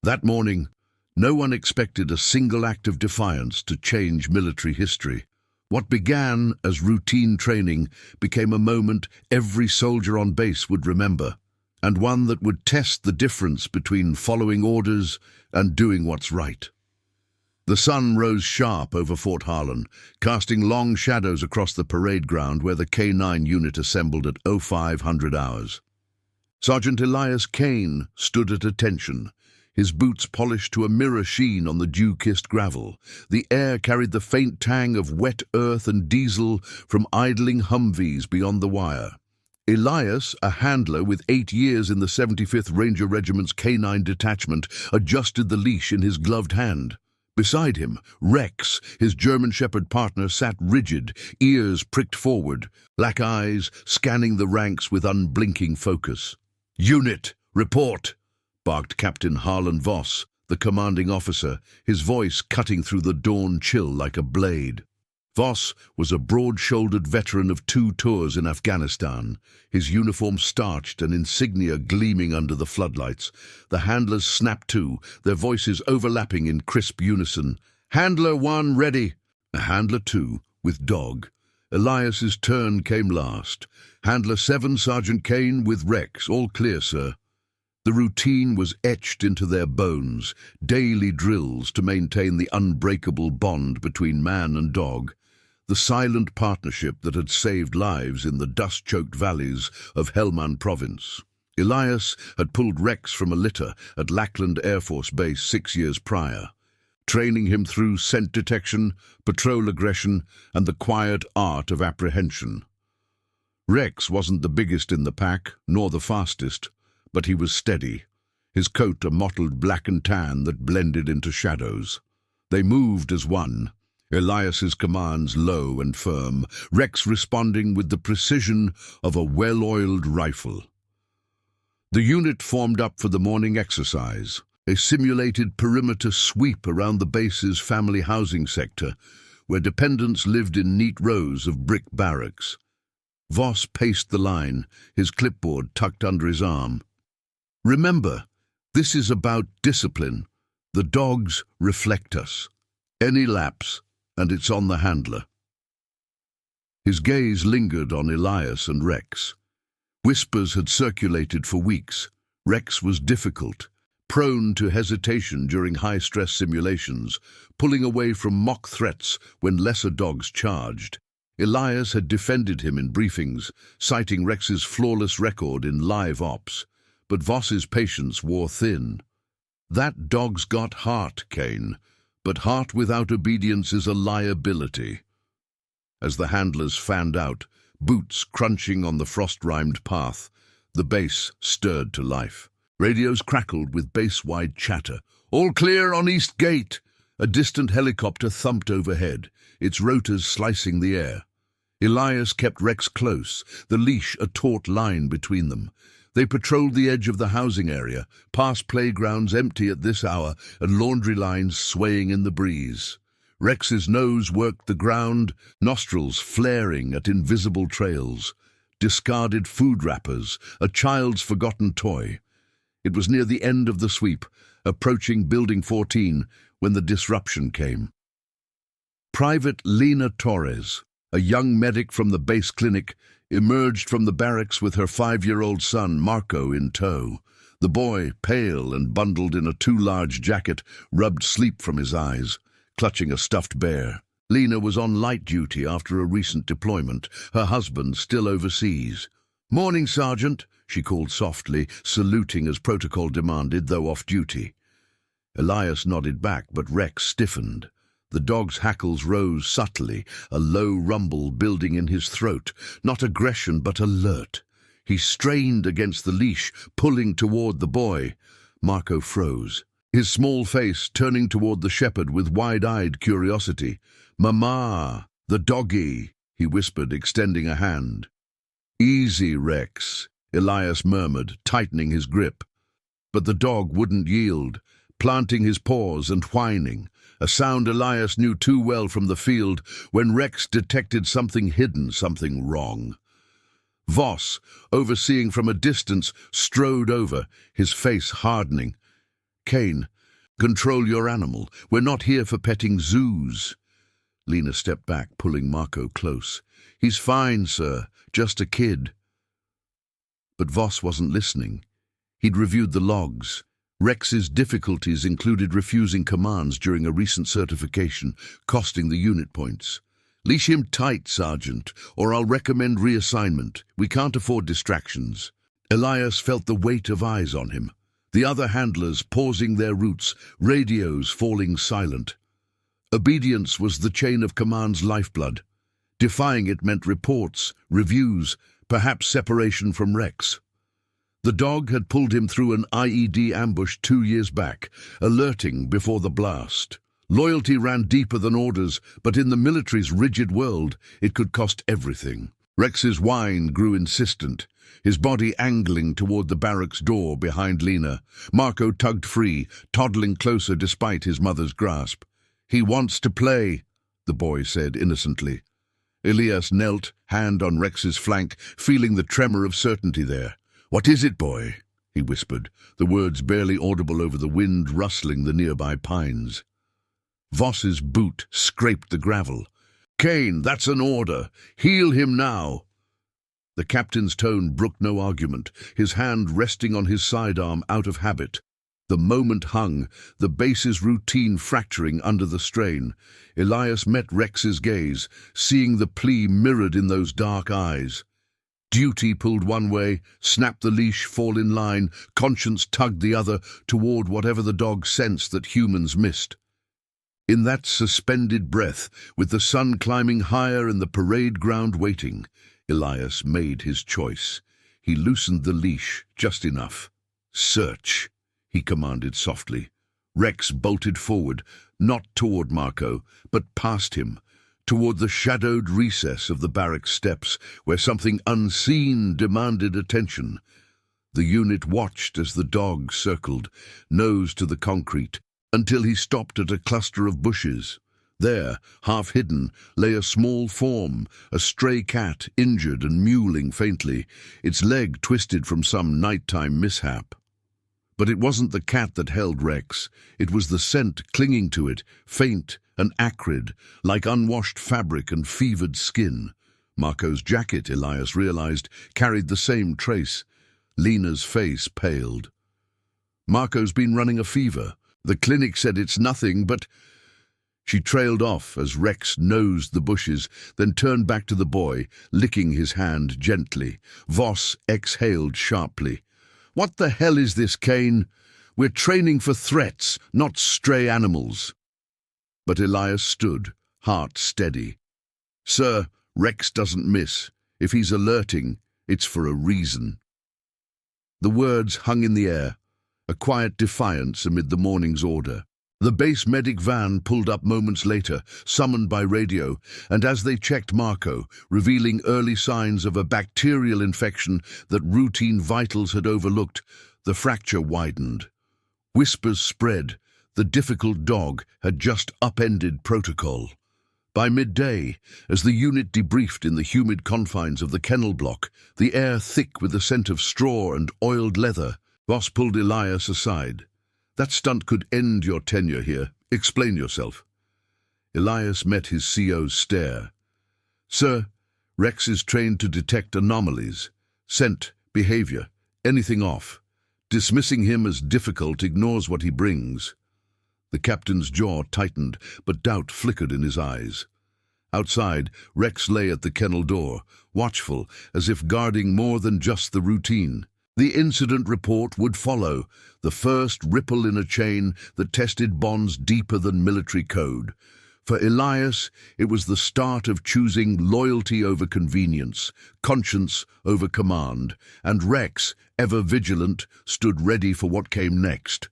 That morning, no one expected a single act of defiance to change military history. What began as routine training became a moment every soldier on base would remember, and one that would test the difference between following orders and doing what's right. The sun rose sharp over Fort Harlan, casting long shadows across the parade ground where the K9 unit assembled at 0500 hours. Sergeant Elias Kane stood at attention, his boots polished to a mirror sheen on the dew-kissed gravel. The air carried the faint tang of wet earth and diesel from idling Humvees beyond the wire. Elias, a handler with 8 years in the 75th Ranger Regiment's K9 detachment, adjusted the leash in his gloved hand. Beside him, Rex, his German Shepherd partner, sat rigid, ears pricked forward, black eyes scanning the ranks with unblinking focus. "Unit, report!" barked Captain Harlan Voss, the commanding officer, his voice cutting through the dawn chill like a blade. Voss was a broad-shouldered veteran of 2 tours in Afghanistan, his uniform starched and insignia gleaming under the floodlights. The handlers snapped to, their voices overlapping in crisp unison. "Handler 1 ready!" Handler 2, with dog. Elias's turn came last. Handler 7, Sergeant Kane, with Rex. "All clear, sir." The routine was etched into their bones, daily drills to maintain the unbreakable bond between man and dog, the silent partnership that had saved lives in the dust-choked valleys of Helmand Province. Elias had pulled Rex from a litter at Lackland Air Force Base 6 years prior, training him through scent detection, patrol aggression, and the quiet art of apprehension. Rex wasn't the biggest in the pack, nor the fastest, but he was steady, his coat a mottled black and tan that blended into shadows. They moved as one, Elias's commands low and firm, Rex responding with the precision of a well-oiled rifle. The unit formed up for the morning exercise, a simulated perimeter sweep around the base's family housing sector, where dependents lived in neat rows of brick barracks. Voss paced the line, his clipboard tucked under his arm. "Remember, this is about discipline. The dogs reflect us. Any lapse, and it's on the handler." His gaze lingered on Elias and Rex. Whispers had circulated for weeks. Rex was difficult, prone to hesitation during high-stress simulations, pulling away from mock threats when lesser dogs charged. Elias had defended him in briefings, citing Rex's flawless record in live ops. But Voss's patience wore thin. "That dog's got heart, Kane, but heart without obedience is a liability." As the handlers fanned out, boots crunching on the frost-rimed path, the base stirred to life. Radios crackled with base-wide chatter. "All clear on East Gate!" A distant helicopter thumped overhead, its rotors slicing the air. Elias kept Rex close, the leash a taut line between them. They patrolled the edge of the housing area, past playgrounds empty at this hour and laundry lines swaying in the breeze. Rex's nose worked the ground, nostrils flaring at invisible trails. Discarded food wrappers, a child's forgotten toy. It was near the end of the sweep, approaching Building 14, when the disruption came. Private Lena Torres, a young medic from the base clinic, emerged from the barracks with her 5-year-old son, Marco, in tow. The boy, pale and bundled in a too-large jacket, rubbed sleep from his eyes, clutching a stuffed bear. Lena was on light duty after a recent deployment, her husband still overseas. "Morning, Sergeant," she called softly, saluting as protocol demanded, though off duty. Elias nodded back, but Rex stiffened. The dog's hackles rose subtly, a low rumble building in his throat, not aggression but alert. He strained against the leash, pulling toward the boy. Marco froze, his small face turning toward the shepherd with wide-eyed curiosity. "Mama, the doggy," he whispered, extending a hand. "Easy, Rex," Elias murmured, tightening his grip. But the dog wouldn't yield, planting his paws and whining, a sound Elias knew too well from the field when Rex detected something hidden, something wrong. Voss, overseeing from a distance, strode over, his face hardening. Kane, control your animal. We're not here for petting zoos. Lena stepped back, pulling Marco close. He's fine, sir. Just a kid. But Voss wasn't listening. He'd reviewed the logs. Rex's difficulties included refusing commands during a recent certification, costing the unit points. Leash him tight, Sergeant, or I'll recommend reassignment. We can't afford distractions. Elias felt the weight of eyes on him. The other handlers pausing their routes, radios falling silent. Obedience was the chain of command's lifeblood. Defying it meant reports, reviews, perhaps separation from Rex. The dog had pulled him through an IED ambush 2 years back, alerting before the blast. Loyalty ran deeper than orders, but in the military's rigid world, it could cost everything. Rex's whine grew insistent, his body angling toward the barracks door behind Lena. Marco tugged free, toddling closer despite his mother's grasp. He wants to play, the boy said innocently. Elias knelt, hand on Rex's flank, feeling the tremor of certainty there. What is it, boy? He whispered, the words barely audible over the wind rustling the nearby pines. Voss's boot scraped the gravel. Kane, that's an order. Heal him now. The captain's tone brooked no argument, his hand resting on his sidearm out of habit. The moment hung, the base's routine fracturing under the strain. Elias met Rex's gaze, seeing the plea mirrored in those dark eyes. Duty pulled one way, snapped the leash, fall in line, conscience tugged the other toward whatever the dog sensed that humans missed. In that suspended breath, with the sun climbing higher and the parade ground waiting, Elias made his choice. He loosened the leash just enough. Search, he commanded softly. Rex bolted forward, not toward Marco, but past him, toward the shadowed recess of the barracks steps, where something unseen demanded attention. The unit watched as the dog circled, nose to the concrete, until he stopped at a cluster of bushes. There, half hidden, lay a small form, a stray cat, injured and mewling faintly, its leg twisted from some nighttime mishap. But it wasn't the cat that held Rex. It was the scent clinging to it, faint and acrid, like unwashed fabric and fevered skin. Marco's jacket, Elias realized, carried the same trace. Lena's face paled. Marco's been running a fever. The clinic said it's nothing, but... She trailed off as Rex nosed the bushes, then turned back to the boy, licking his hand gently. Voss exhaled sharply. What the hell is this, Kane? We're training for threats, not stray animals. But Elias stood, heart steady. Sir, Rex doesn't miss. If he's alerting, it's for a reason. The words hung in the air, a quiet defiance amid the morning's order. The base medic van pulled up moments later, summoned by radio, and as they checked Marco, revealing early signs of a bacterial infection that routine vitals had overlooked, the fracture widened. Whispers spread. The difficult dog had just upended protocol. By midday, as the unit debriefed in the humid confines of the kennel block, the air thick with the scent of straw and oiled leather, Voss pulled Elias aside. That stunt could end your tenure here. Explain yourself. Elias met his CO's stare. Sir, Rex is trained to detect anomalies, scent, behavior, anything off. Dismissing him as difficult ignores what he brings. The captain's jaw tightened, but doubt flickered in his eyes. Outside, Rex lay at the kennel door, watchful, as if guarding more than just the routine. The incident report would follow, the first ripple in a chain that tested bonds deeper than military code. For Elias, it was the start of choosing loyalty over convenience, conscience over command, and Rex, ever vigilant, stood ready for what came next.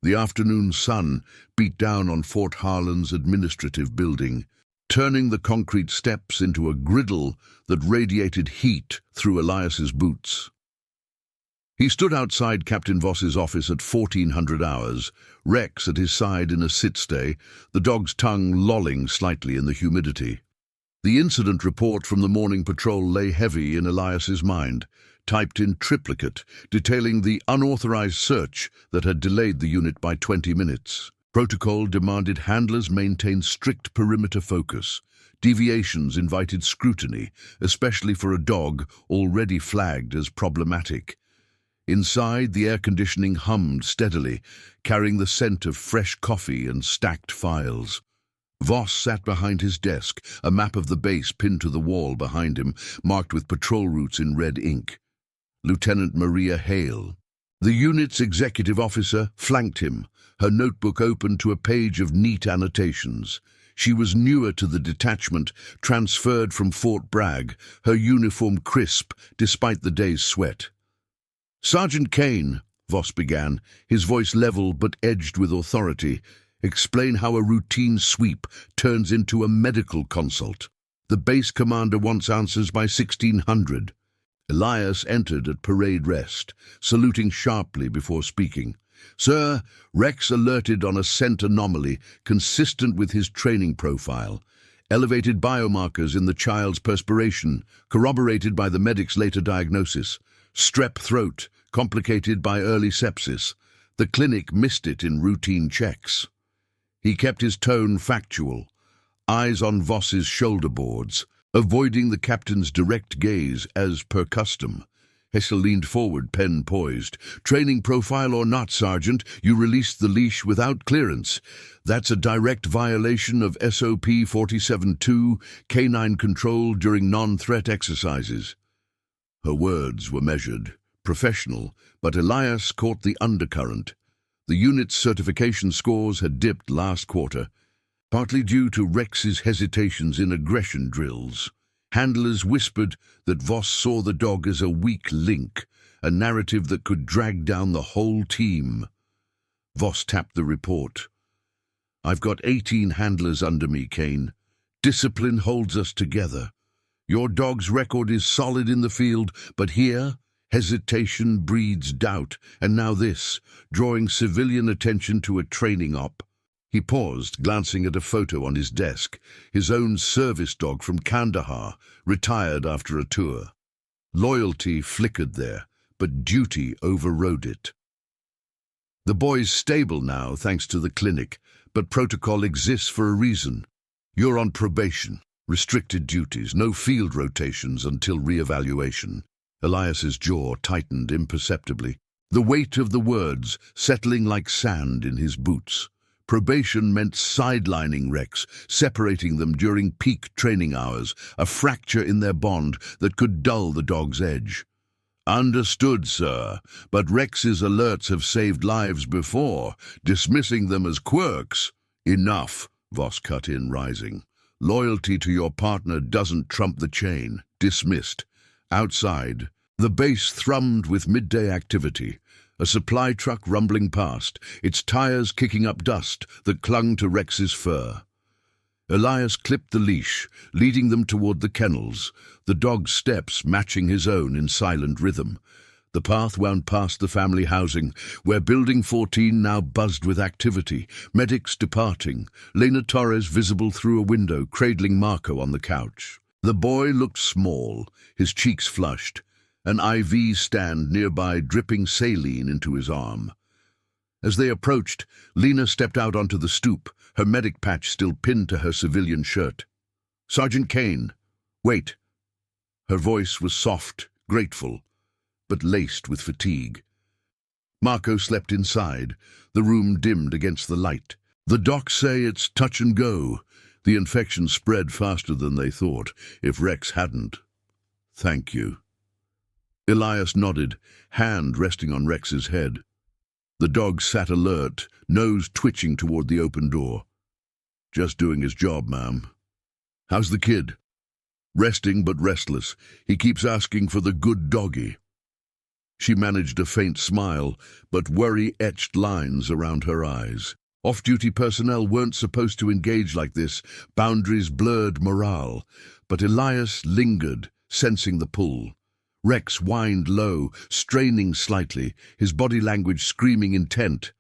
The afternoon sun beat down on Fort Harlan's administrative building, turning the concrete steps into a griddle that radiated heat through Elias's boots. He stood outside Captain Voss's office at 1400 hours, Rex at his side in a sit-stay, the dog's tongue lolling slightly in the humidity. The incident report from the morning patrol lay heavy in Elias's mind. typed in triplicate, detailing the unauthorized search that had delayed the unit by 20 minutes. Protocol demanded handlers maintain strict perimeter focus. Deviations invited scrutiny, especially for a dog already flagged as problematic. Inside, the air conditioning hummed steadily, carrying the scent of fresh coffee and stacked files. Voss sat behind his desk, a map of the base pinned to the wall behind him, marked with patrol routes in red ink. Lieutenant Maria Hale, the unit's executive officer, flanked him, her notebook open to a page of neat annotations. She was newer to the detachment, transferred from Fort Bragg, her uniform crisp despite the day's sweat. "Sergeant Kane," Voss began, his voice level but edged with authority, "explain how a routine sweep turns into a medical consult. The base commander wants answers by 1600. Elias entered at parade rest, saluting sharply before speaking. "Sir, Rex alerted on a scent anomaly consistent with his training profile. Elevated biomarkers in the child's perspiration, corroborated by the medic's later diagnosis. Strep throat, complicated by early sepsis. The clinic missed it in routine checks." He kept his tone factual, eyes on Voss's shoulder boards, avoiding the captain's direct gaze as per custom. Hessel leaned forward, pen poised. "Training profile or not, Sergeant, you released the leash without clearance. That's a direct violation of SOP 47-2, canine control during non-threat exercises." Her words were measured, professional, but Elias caught the undercurrent. The unit's certification scores had dipped last quarter, partly due to Rex's hesitations in aggression drills. Handlers whispered that Voss saw the dog as a weak link, a narrative that could drag down the whole team. Voss tapped the report. "I've got 18 handlers under me, Kane. Discipline holds us together. Your dog's record is solid in the field, but here, hesitation breeds doubt, and now this, drawing civilian attention to a training op." He paused, glancing at a photo on his desk, his own service dog from Kandahar, retired after a tour. Loyalty flickered there, but duty overrode it. "The boy's stable now, thanks to the clinic, but protocol exists for a reason. You're on probation, restricted duties, no field rotations until re-evaluation." Elias's jaw tightened imperceptibly, the weight of the words settling like sand in his boots. Probation meant sidelining Rex, separating them during peak training hours, a fracture in their bond that could dull the dog's edge. "Understood, sir, but Rex's alerts have saved lives before, dismissing them as quirks." "Enough," Voss cut in, rising. "Loyalty to your partner doesn't trump the chain." Dismissed. Outside, the base thrummed with midday activity. A supply truck rumbling past, its tires kicking up dust that clung to Rex's fur. Elias clipped the leash, leading them toward the kennels, the dog's steps matching his own in silent rhythm. The path wound past the family housing, where Building 14 now buzzed with activity, medics departing, Lena Torres visible through a window, cradling Marco on the couch. The boy looked small, his cheeks flushed, an IV stand nearby dripping saline into his arm. As they approached, Lena stepped out onto the stoop, her medic patch still pinned to her civilian shirt. "Sergeant Kane, wait." Her voice was soft, grateful, but laced with fatigue. Marco slept inside, the room dimmed against the light. "The docs say it's touch and go. The infection spread faster than they thought, if Rex hadn't." "Thank you." Elias nodded, hand resting on Rex's head. The dog sat alert, nose twitching toward the open door. "Just doing his job, ma'am." "How's the kid?" "Resting but restless. He keeps asking for the good doggy." She managed a faint smile, but worry etched lines around her eyes. Off-duty personnel weren't supposed to engage like this. Boundaries blurred morale. But Elias lingered, sensing the pull. Rex whined low, straining slightly, his body language screaming intent.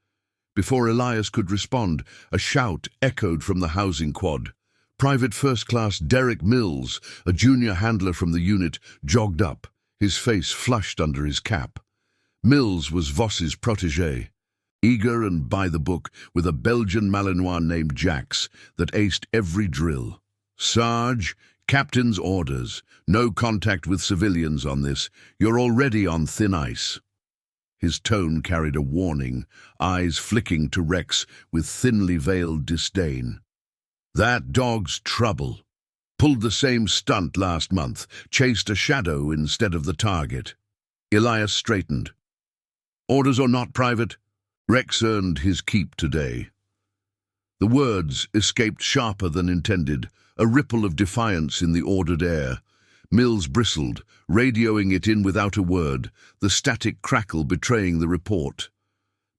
Before Elias could respond, a shout echoed from the housing quad. Private First Class Derek Mills, a junior handler from the unit, jogged up, his face flushed under his cap. Mills was Voss's protégé, eager and by the book, with a Belgian Malinois named Jax that aced every drill. "Sarge, captain's orders. No contact with civilians on this. You're already on thin ice." His tone carried a warning, eyes flicking to Rex with thinly veiled disdain. "That dog's trouble. Pulled the same stunt last month, chased a shadow instead of the target." Elias straightened. "Orders or not, Private, Rex earned his keep today." The words escaped sharper than intended, a ripple of defiance in the ordered air. Mills bristled, radioing it in without a word, the static crackle betraying the report.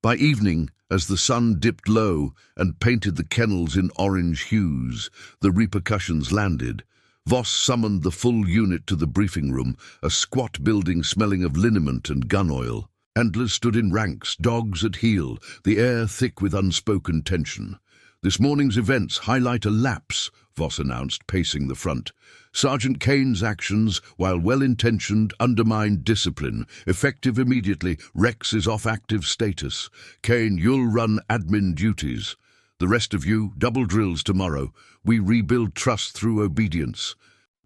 By evening, as the sun dipped low and painted the kennels in orange hues, the repercussions landed. Voss summoned the full unit to the briefing room, a squat building smelling of liniment and gun oil. Handlers stood in ranks, dogs at heel, the air thick with unspoken tension. "This morning's events highlight a lapse," Voss announced, pacing the front. "Sergeant Kane's actions, while well-intentioned, undermined discipline. Effective immediately, Rex is off active status. Kane, you'll run admin duties. The rest of you, double drills tomorrow. We rebuild trust through obedience."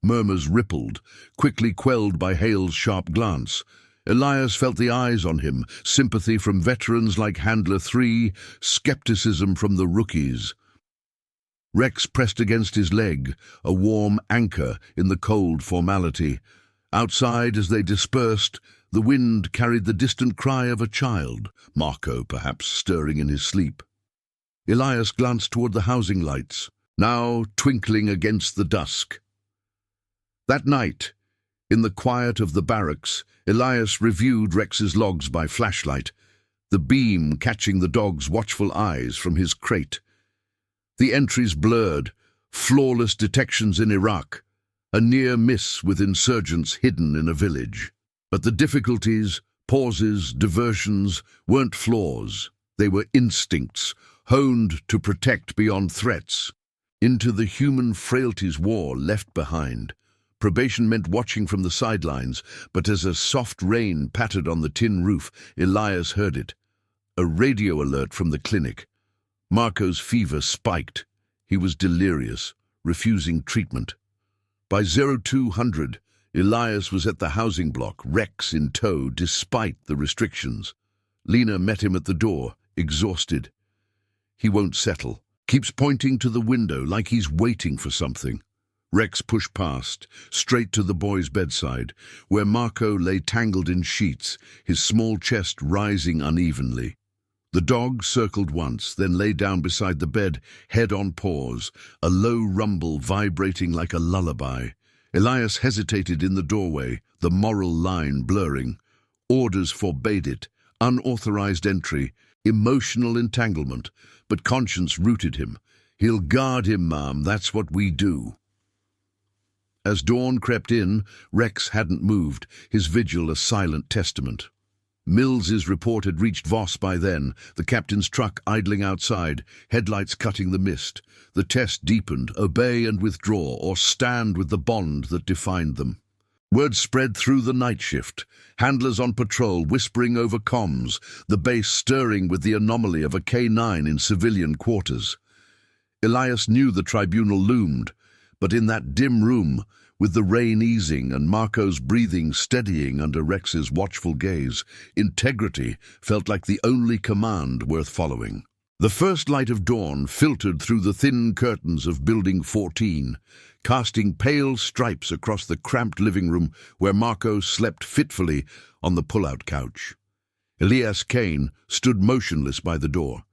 Murmurs rippled, quickly quelled by Hale's sharp glance. Elias felt the eyes on him, sympathy from veterans like Handler 3, skepticism from the rookies. Rex pressed against his leg, a warm anchor in the cold formality. Outside, as they dispersed, the wind carried the distant cry of a child, Marco perhaps stirring in his sleep. Elias glanced toward the housing lights, now twinkling against the dusk. That night, in the quiet of the barracks, Elias reviewed Rex's logs by flashlight, the beam catching the dog's watchful eyes from his crate. The entries blurred, flawless detections in Iraq, a near miss with insurgents hidden in a village. But the difficulties, pauses, diversions weren't flaws. They were instincts, honed to protect beyond threats. Into the human frailties war left behind. Probation meant watching from the sidelines, but as a soft rain pattered on the tin roof, Elias heard it. A radio alert from the clinic. Marco's fever spiked. He was delirious, refusing treatment. By 0200, Elias was at the housing block, Rex in tow, despite the restrictions. Lena met him at the door, exhausted. He won't settle. Keeps pointing to the window like he's waiting for something. Rex pushed past, straight to the boy's bedside, where Marco lay tangled in sheets, his small chest rising unevenly. The dog circled once, then lay down beside the bed, head on paws, a low rumble vibrating like a lullaby. Elias hesitated in the doorway, the moral line blurring. Orders forbade it, unauthorized entry, emotional entanglement, but conscience rooted him. "He'll guard him, Ma'am, that's what we do." As dawn crept in, Rex hadn't moved, his vigil a silent testament. Mills's report had reached Voss by then, the captain's truck idling outside, headlights cutting the mist. The test deepened, obey and withdraw, or stand with the bond that defined them. Word spread through the night shift, handlers on patrol whispering over comms, the base stirring with the anomaly of a K9 in civilian quarters. Elias knew the tribunal loomed, but in that dim room, with the rain easing and Marco's breathing steadying under Rex's watchful gaze, integrity felt like the only command worth following. The first light of dawn filtered through the thin curtains of Building 14, casting pale stripes across the cramped living room where Marco slept fitfully on the pull-out couch. Elias Kane stood motionless by the door,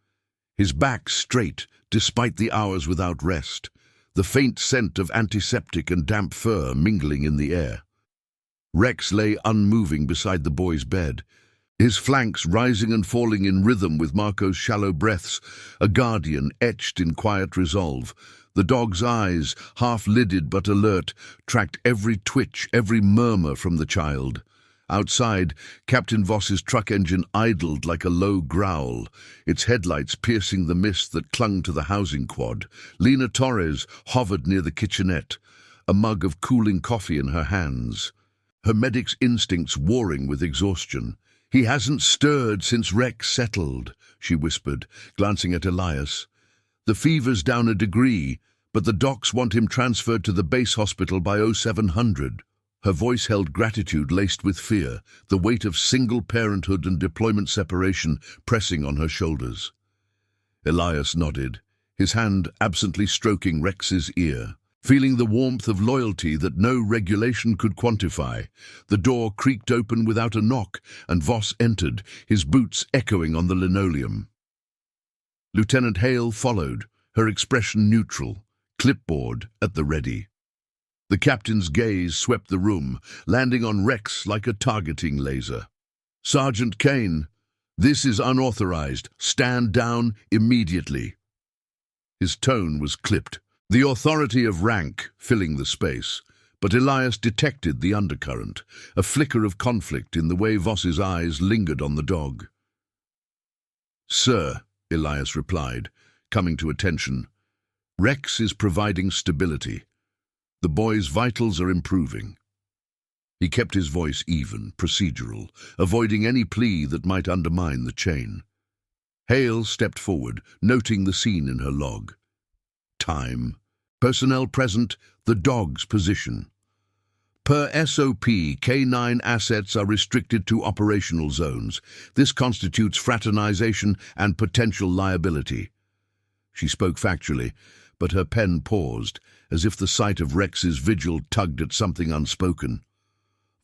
his back straight despite the hours without rest, the faint scent of antiseptic and damp fur mingling in the air. Rex lay unmoving beside the boy's bed, his flanks rising and falling in rhythm with Marco's shallow breaths, a guardian etched in quiet resolve. The dog's eyes, half-lidded but alert, tracked every twitch, every murmur from the child. Outside, Captain Voss's truck engine idled like a low growl, its headlights piercing the mist that clung to the housing quad. Lena Torres hovered near the kitchenette, a mug of cooling coffee in her hands. her medic's instincts warring with exhaustion. "He hasn't stirred since Rex settled," she whispered, glancing at Elias. "The fever's down a degree, but the docs want him transferred to the base hospital by 0700. Her voice held gratitude laced with fear, the weight of single parenthood and deployment separation pressing on her shoulders. Elias nodded, his hand absently stroking Rex's ear. Feeling the warmth of loyalty that no regulation could quantify, the door creaked open without a knock, and Voss entered, his boots echoing on the linoleum. Lieutenant Hale followed, her expression neutral, clipboard at the ready. The captain's gaze swept the room, landing on Rex like a targeting laser. "Sergeant Kane, this is unauthorized. Stand down immediately." His tone was clipped, the authority of rank filling the space, but Elias detected the undercurrent, a flicker of conflict in the way Voss's eyes lingered on the dog. "Sir," Elias replied, coming to attention, "Rex is providing stability. The boy's vitals are improving." He kept his voice even, procedural, avoiding any plea that might undermine the chain. Hale stepped forward, noting the scene in her log. Time. Personnel present, the dog's position. Per SOP, K9 assets are restricted to operational zones. This constitutes fraternization and potential liability. She spoke factually, but her pen paused, as if the sight of Rex's vigil tugged at something unspoken.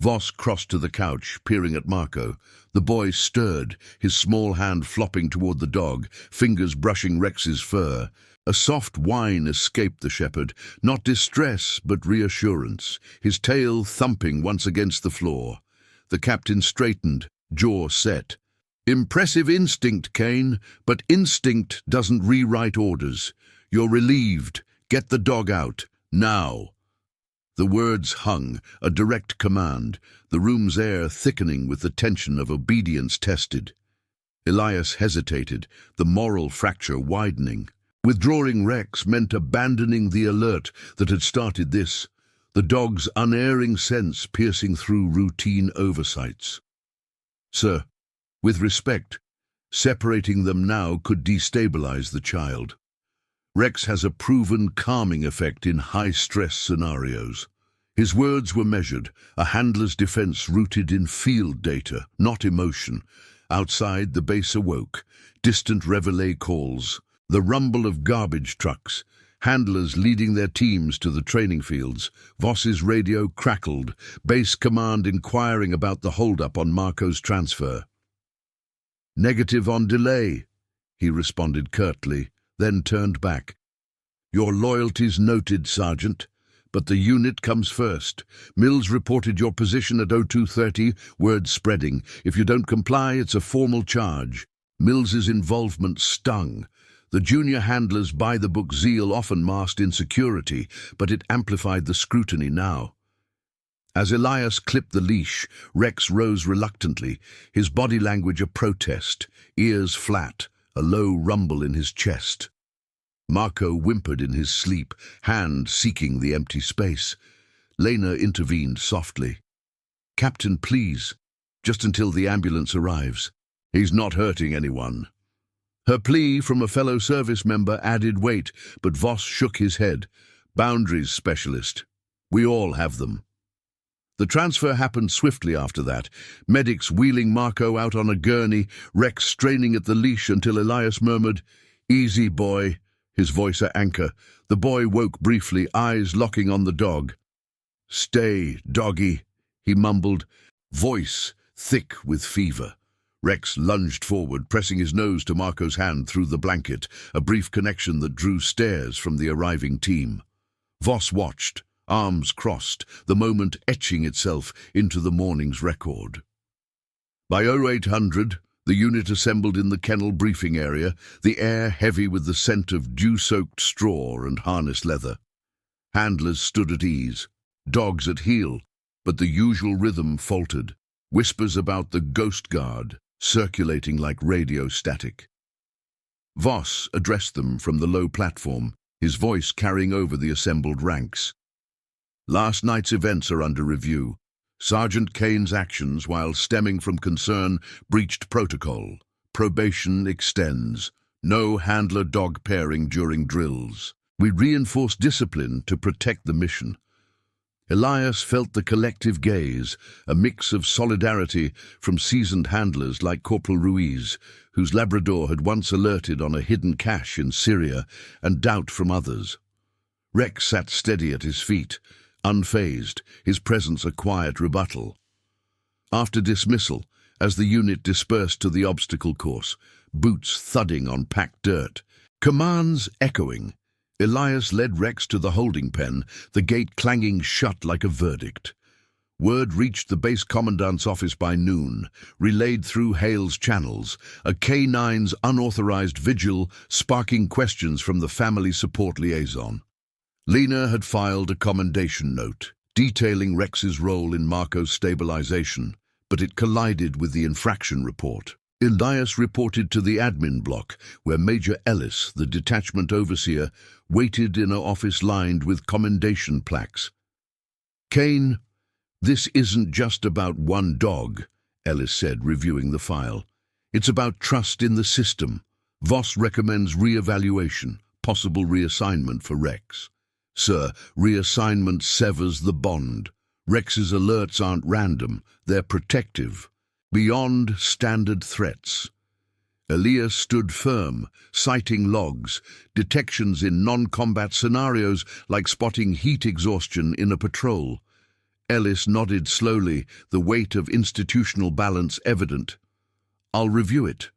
Voss crossed to the couch, peering at Marco. The boy stirred, his small hand flopping toward the dog, fingers brushing Rex's fur. A soft whine escaped the shepherd, not distress but reassurance, his tail thumping once against the floor. The captain straightened, jaw set. "Impressive instinct, Kane, but instinct doesn't rewrite orders. You're relieved. Get the dog out. Now." The words hung, a direct command, the room's air thickening with the tension of obedience tested. Elias hesitated, the moral fracture widening. Withdrawing Rex meant abandoning the alert that had started this, the dog's unerring sense piercing through routine oversights. "Sir, with respect, separating them now could destabilize the child. Rex has a proven calming effect in high-stress scenarios." His words were measured, a handler's defense rooted in field data, not emotion. Outside, the base awoke, distant reveille calls, the rumble of garbage trucks, handlers leading their teams to the training fields. Voss's radio crackled, base command inquiring about the hold-up on Marco's transfer. "Negative on delay," he responded curtly, then turned back. "Your loyalty's noted, Sergeant, but the unit comes first. Mills reported your position at 0230, word spreading. If you don't comply, it's a formal charge." Mills's involvement stung. The junior handler's by-the-book zeal often masked insecurity, but it amplified the scrutiny now. As Elias clipped the leash, Rex rose reluctantly, his body language a protest, ears flat, a low rumble in his chest. Marco whimpered in his sleep, hand seeking the empty space. Lena intervened softly. "Captain, please, just until the ambulance arrives. He's not hurting anyone." Her plea from a fellow service member added weight, but Voss shook his head. "Boundaries specialist. We all have them." The transfer happened swiftly after that, medics wheeling Marco out on a gurney, Rex straining at the leash until Elias murmured, "Easy, boy," his voice a anchor. The boy woke briefly, eyes locking on the dog. "Stay, doggy," he mumbled, voice thick with fever. Rex lunged forward, pressing his nose to Marco's hand through the blanket, a brief connection that drew stares from the arriving team. Voss watched, arms crossed, the moment etching itself into the morning's record. By 0800, the unit assembled in the kennel briefing area, the air heavy with the scent of dew-soaked straw and harness leather. Handlers stood at ease, dogs at heel, but the usual rhythm faltered, whispers about the Ghost Guard circulating like radio static. Voss addressed them from the low platform, his voice carrying over the assembled ranks. "Last night's events are under review. Sergeant Kane's actions, while stemming from concern, breached protocol. Probation extends. No handler-dog pairing during drills. We reinforce discipline to protect the mission. Elias felt the collective gaze, a mix of solidarity from seasoned handlers like Corporal Ruiz, whose Labrador had once alerted on a hidden cache in Syria, and doubt from others. Rex sat steady at his feet, unfazed, his presence a quiet rebuttal. After dismissal, as the unit dispersed to the obstacle course, boots thudding on packed dirt, commands echoing, Elias led Rex to the holding pen, the gate clanging shut like a verdict. Word reached the base commandant's office by noon, relayed through Hale's channels, a K-9's unauthorized vigil sparking questions from the family support liaison. Lena had filed a commendation note, detailing Rex's role in Marco's stabilization, but it collided with the infraction report. Elias reported to the admin block, where Major Ellis, the detachment overseer, waited in an office lined with commendation plaques. "Kane, this isn't just about one dog," Ellis said, reviewing the file. "It's about trust in the system. Voss recommends re-evaluation, possible reassignment for Rex. Sir, reassignment severs the bond. Rex's alerts aren't random, they're protective, beyond standard threats." Elias stood firm, citing logs, detections in non-combat scenarios like spotting heat exhaustion in a patrol. Ellis nodded slowly, the weight of institutional balance evident. "I'll review it.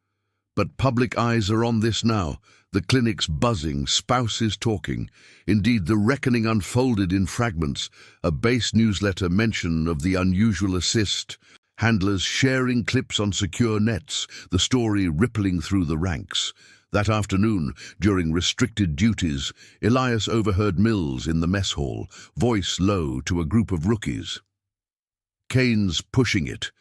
But public eyes are on this now. The clinic's buzzing, spouses talking. Indeed, the reckoning unfolded in fragments. A base newsletter mention of the unusual assist, handlers sharing clips on secure nets, the story rippling through the ranks. That afternoon, during restricted duties, Elias overheard Mills in the mess hall, voice low to a group of rookies. "Kane's pushing it.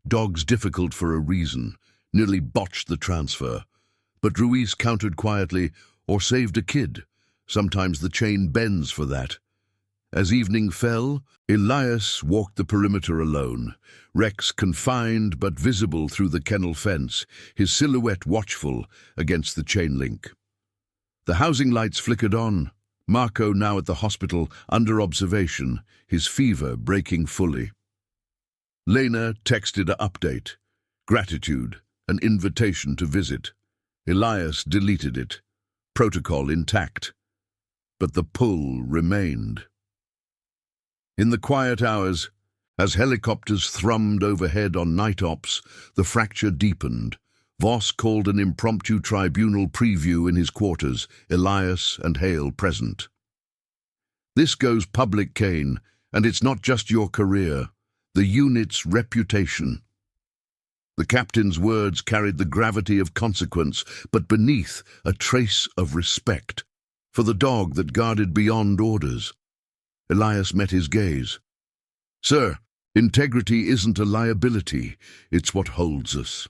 Dog's difficult for a reason. Nearly botched the transfer. But Ruiz countered quietly, or saved a kid. Sometimes the chain bends for that." As evening fell, Elias walked the perimeter alone, Rex confined but visible through the kennel fence, his silhouette watchful against the chain link. The housing lights flickered on, Marco now at the hospital, under observation, his fever breaking fully. Lena texted an update, gratitude, an invitation to visit. Elias deleted it, protocol intact. But the pull remained. In the quiet hours, as helicopters thrummed overhead on night ops, the fracture deepened. Voss called an impromptu tribunal preview in his quarters, Elias and Hale present. "This goes public, Kane, and it's not just your career, the unit's reputation." The captain's words carried the gravity of consequence, but beneath a trace of respect for the dog that guarded beyond orders. Elias met his gaze. "Sir, integrity isn't a liability, it's what holds us."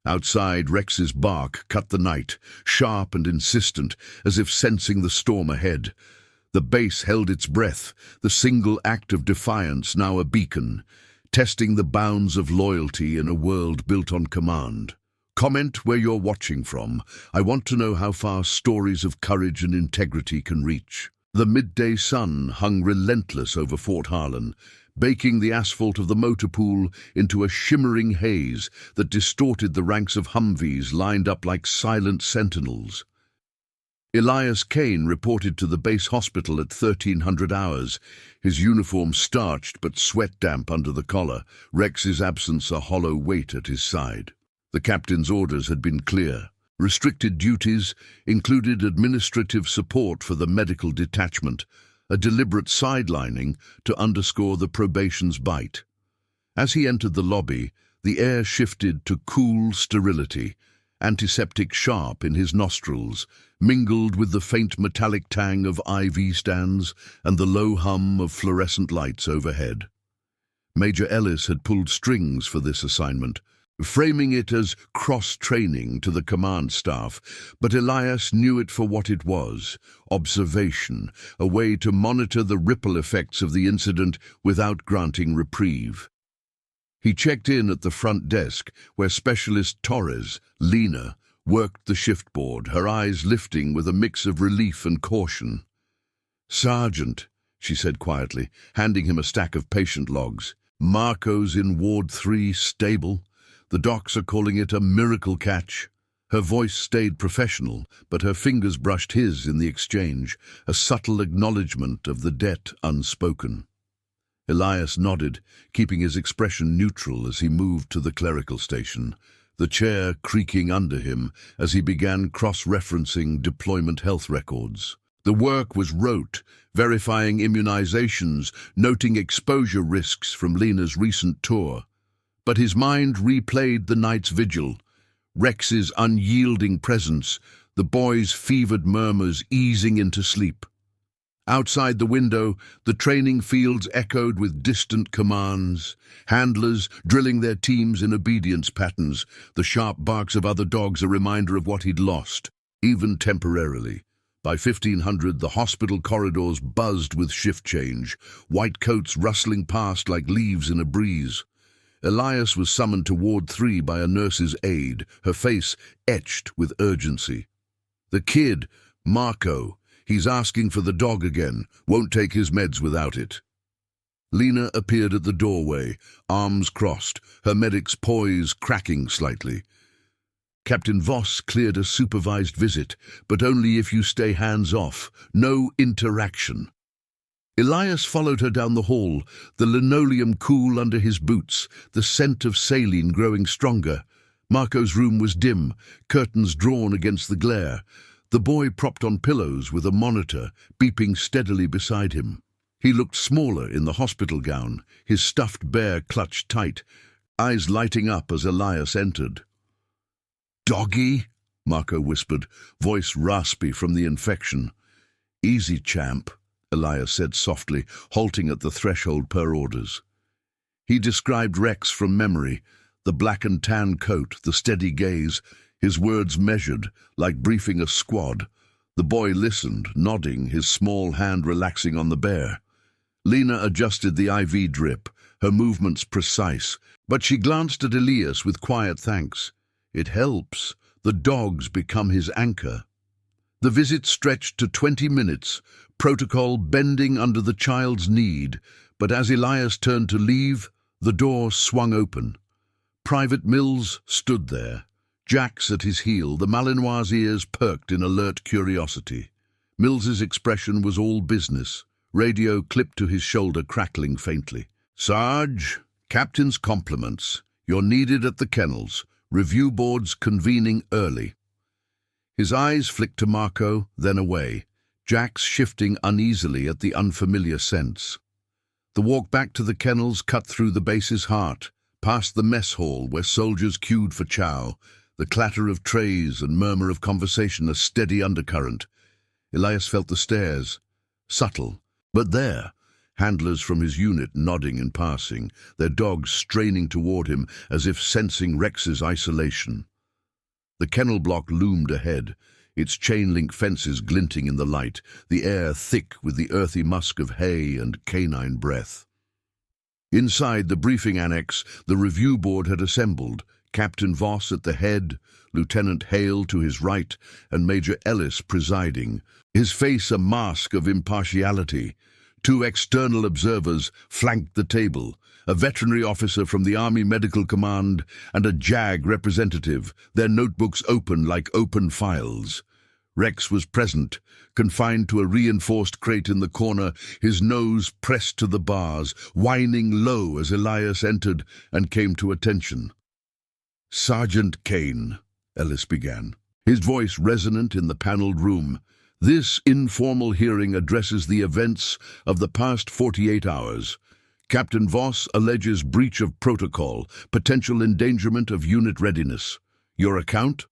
Outside, Rex's bark cut the night, sharp and insistent, as if sensing the storm ahead. The base held its breath, the single act of defiance now a beacon, testing the bounds of loyalty in a world built on command. Comment where you're watching from. I want to know how far stories of courage and integrity can reach. The midday sun hung relentless over Fort Harlan, baking the asphalt of the motor pool into a shimmering haze that distorted the ranks of Humvees lined up like silent sentinels. Elias Kane reported to the base hospital at 1300 hours, his uniform starched but sweat-damp under the collar, Rex's absence a hollow weight at his side. The captain's orders had been clear. Restricted duties included administrative support for the medical detachment, a deliberate sidelining to underscore the probation's bite. As he entered the lobby, the air shifted to cool sterility, antiseptic sharp in his nostrils, mingled with the faint metallic tang of IV stands and the low hum of fluorescent lights overhead. Major Ellis had pulled strings for this assignment, framing it as cross-training to the command staff, but Elias knew it for what it was, observation, a way to monitor the ripple effects of the incident without granting reprieve. He checked in at the front desk, where Specialist Torres, Lena, worked the shift board, her eyes lifting with a mix of relief and caution. "Sergeant," she said quietly, handing him a stack of patient logs. "Marco's in Ward 3, stable. The docs are calling it a miracle catch." Her voice stayed professional, but her fingers brushed his in the exchange, a subtle acknowledgement of the debt unspoken. Elias nodded, keeping his expression neutral as he moved to the clerical station, the chair creaking under him as he began cross-referencing deployment health records. The work was rote, verifying immunizations, noting exposure risks from Lena's recent tour. But his mind replayed the night's vigil, Rex's unyielding presence, the boy's fevered murmurs easing into sleep. Outside the window, the training fields echoed with distant commands, handlers drilling their teams in obedience patterns, the sharp barks of other dogs a reminder of what he'd lost, even temporarily. By 1500, the hospital corridors buzzed with shift change, white coats rustling past like leaves in a breeze. Elias was summoned to Ward 3 by a nurse's aide, her face etched with urgency. "The kid, Marco, he's asking for the dog again, won't take his meds without it." Lena appeared at the doorway, arms crossed, her medic's poise cracking slightly. "Captain Voss cleared a supervised visit, but only if you stay hands-off, no interaction." Elias followed her down the hall, the linoleum cool under his boots, the scent of saline growing stronger. Marco's room was dim, curtains drawn against the glare. The boy propped on pillows with a monitor, beeping steadily beside him. He looked smaller in the hospital gown, his stuffed bear clutched tight, eyes lighting up as Elias entered. "Doggy?" Marco whispered, voice raspy from the infection. "Easy, champ," Elias said softly, halting at the threshold per orders. He described Rex from memory, the black and tan coat, the steady gaze, his words measured, like briefing a squad. The boy listened, nodding, his small hand relaxing on the bear. Lena adjusted the IV drip, her movements precise, but she glanced at Elias with quiet thanks. "It helps. The dogs become his anchor." The visit stretched to 20 minutes, protocol bending under the child's need, but as Elias turned to leave, the door swung open. Private Mills stood there, Jax at his heel, the Malinois' ears perked in alert curiosity. Mills's expression was all business, radio clipped to his shoulder crackling faintly. "Sarge, captain's compliments. You're needed at the kennels. Review boards convening early." His eyes flicked to Marco, then away, Jax shifting uneasily at the unfamiliar scents. The walk back to the kennels cut through the base's heart, past the mess hall where soldiers queued for chow, the clatter of trays and murmur of conversation a steady undercurrent. Elias felt the stares, subtle, but there, handlers from his unit nodding in passing, their dogs straining toward him as if sensing Rex's isolation. The kennel block loomed ahead, its chain-link fences glinting in the light, the air thick with the earthy musk of hay and canine breath. Inside the briefing annex, the review board had assembled, Captain Voss at the head, Lieutenant Hale to his right, and Major Ellis presiding, his face a mask of impartiality. Two external observers flanked the table, a veterinary officer from the Army Medical Command and a JAG representative, their notebooks open like open files. Rex was present, confined to a reinforced crate in the corner, his nose pressed to the bars, whining low as Elias entered and came to attention. "Sergeant Kane," Ellis began, his voice resonant in the paneled room. "This informal hearing addresses the events of the past 48 hours. Captain Voss alleges breach of protocol, potential endangerment of unit readiness. Your account?"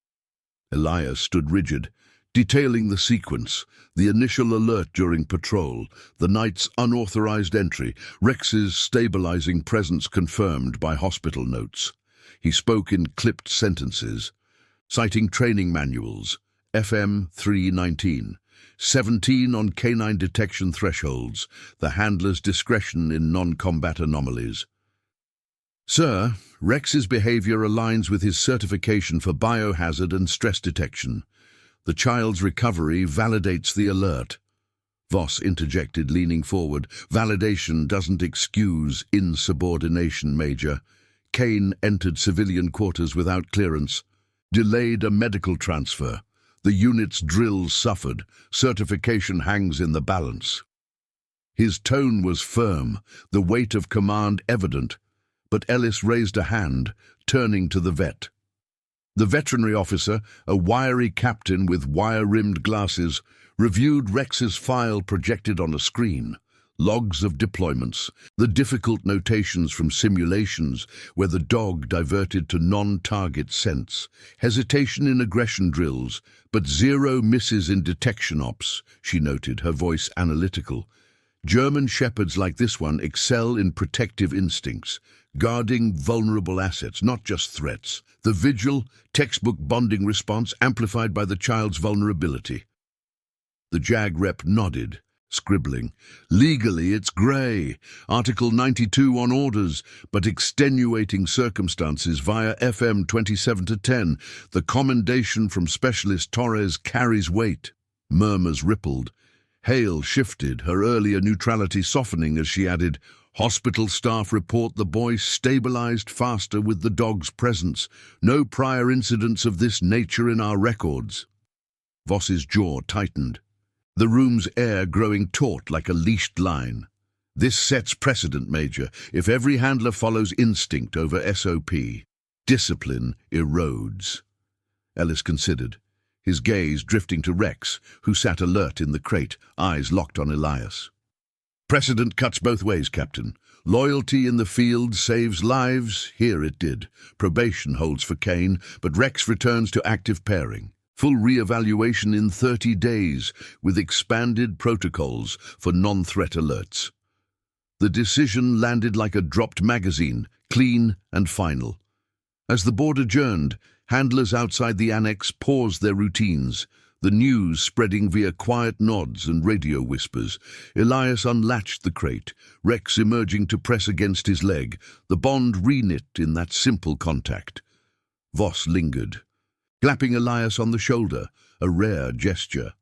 Elias stood rigid, detailing the sequence, the initial alert during patrol, the night's unauthorized entry, Rex's stabilizing presence confirmed by hospital notes. He spoke in clipped sentences, citing training manuals, FM 319, 17 on canine detection thresholds, the handler's discretion in non-combat anomalies. Sir, Rex's behavior aligns with his certification for biohazard and stress detection. The child's recovery validates the alert. Voss interjected, leaning forward. Validation doesn't excuse insubordination, Major. Kane entered civilian quarters without clearance. Delayed a medical transfer. The unit's drills suffered. Certification hangs in the balance. His tone was firm, the weight of command evident, but Ellis raised a hand, turning to the vet. The veterinary officer, a wiry captain with wire-rimmed glasses, reviewed Rex's file projected on a screen. Logs of deployments, the difficult notations from simulations where the dog diverted to non-target scents, hesitation in aggression drills, but 0 misses in detection ops, she noted, her voice analytical. German shepherds like this one excel in protective instincts, guarding vulnerable assets, not just threats. The vigil, textbook bonding response amplified by the child's vulnerability. The JAG rep nodded, scribbling. Legally, it's grey. Article 92 on orders, but extenuating circumstances via FM 27-10. The commendation from Specialist Torres carries weight. Murmurs rippled. Hale shifted, her earlier neutrality softening as she added, hospital staff report the boy stabilized faster with the dog's presence. No prior incidents of this nature in our records. Voss's jaw tightened, the room's air growing taut like a leashed line. This sets precedent, Major. If every handler follows instinct over SOP, discipline erodes. Ellis considered, his gaze drifting to Rex, who sat alert in the crate, eyes locked on Elias. Precedent cuts both ways, Captain. Loyalty in the field saves lives. Here it did. Probation holds for Kane, but Rex returns to active pairing. Full re-evaluation in 30 days, with expanded protocols for non-threat alerts. The decision landed like a dropped magazine, clean and final. As the board adjourned, handlers outside the annex paused their routines, the news spreading via quiet nods and radio whispers. Elias unlatched the crate, Rex emerging to press against his leg, the bond reknit in that simple contact. Voss lingered, clapping Elias on the shoulder, a rare gesture.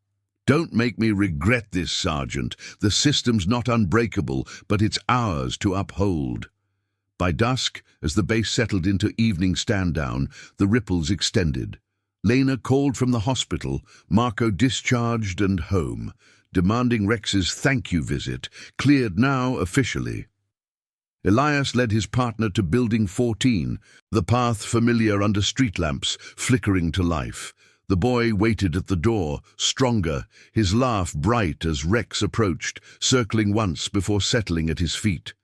Don't make me regret this, Sergeant. The system's not unbreakable, but it's ours to uphold. By dusk, as the base settled into evening stand-down, the ripples extended. Lena called from the hospital, Marco discharged and home, demanding Rex's thank-you visit, cleared now officially. Elias led his partner to Building 14, the path familiar under street lamps, flickering to life. The boy waited at the door, stronger, his laugh bright as Rex approached, circling once before settling at his feet.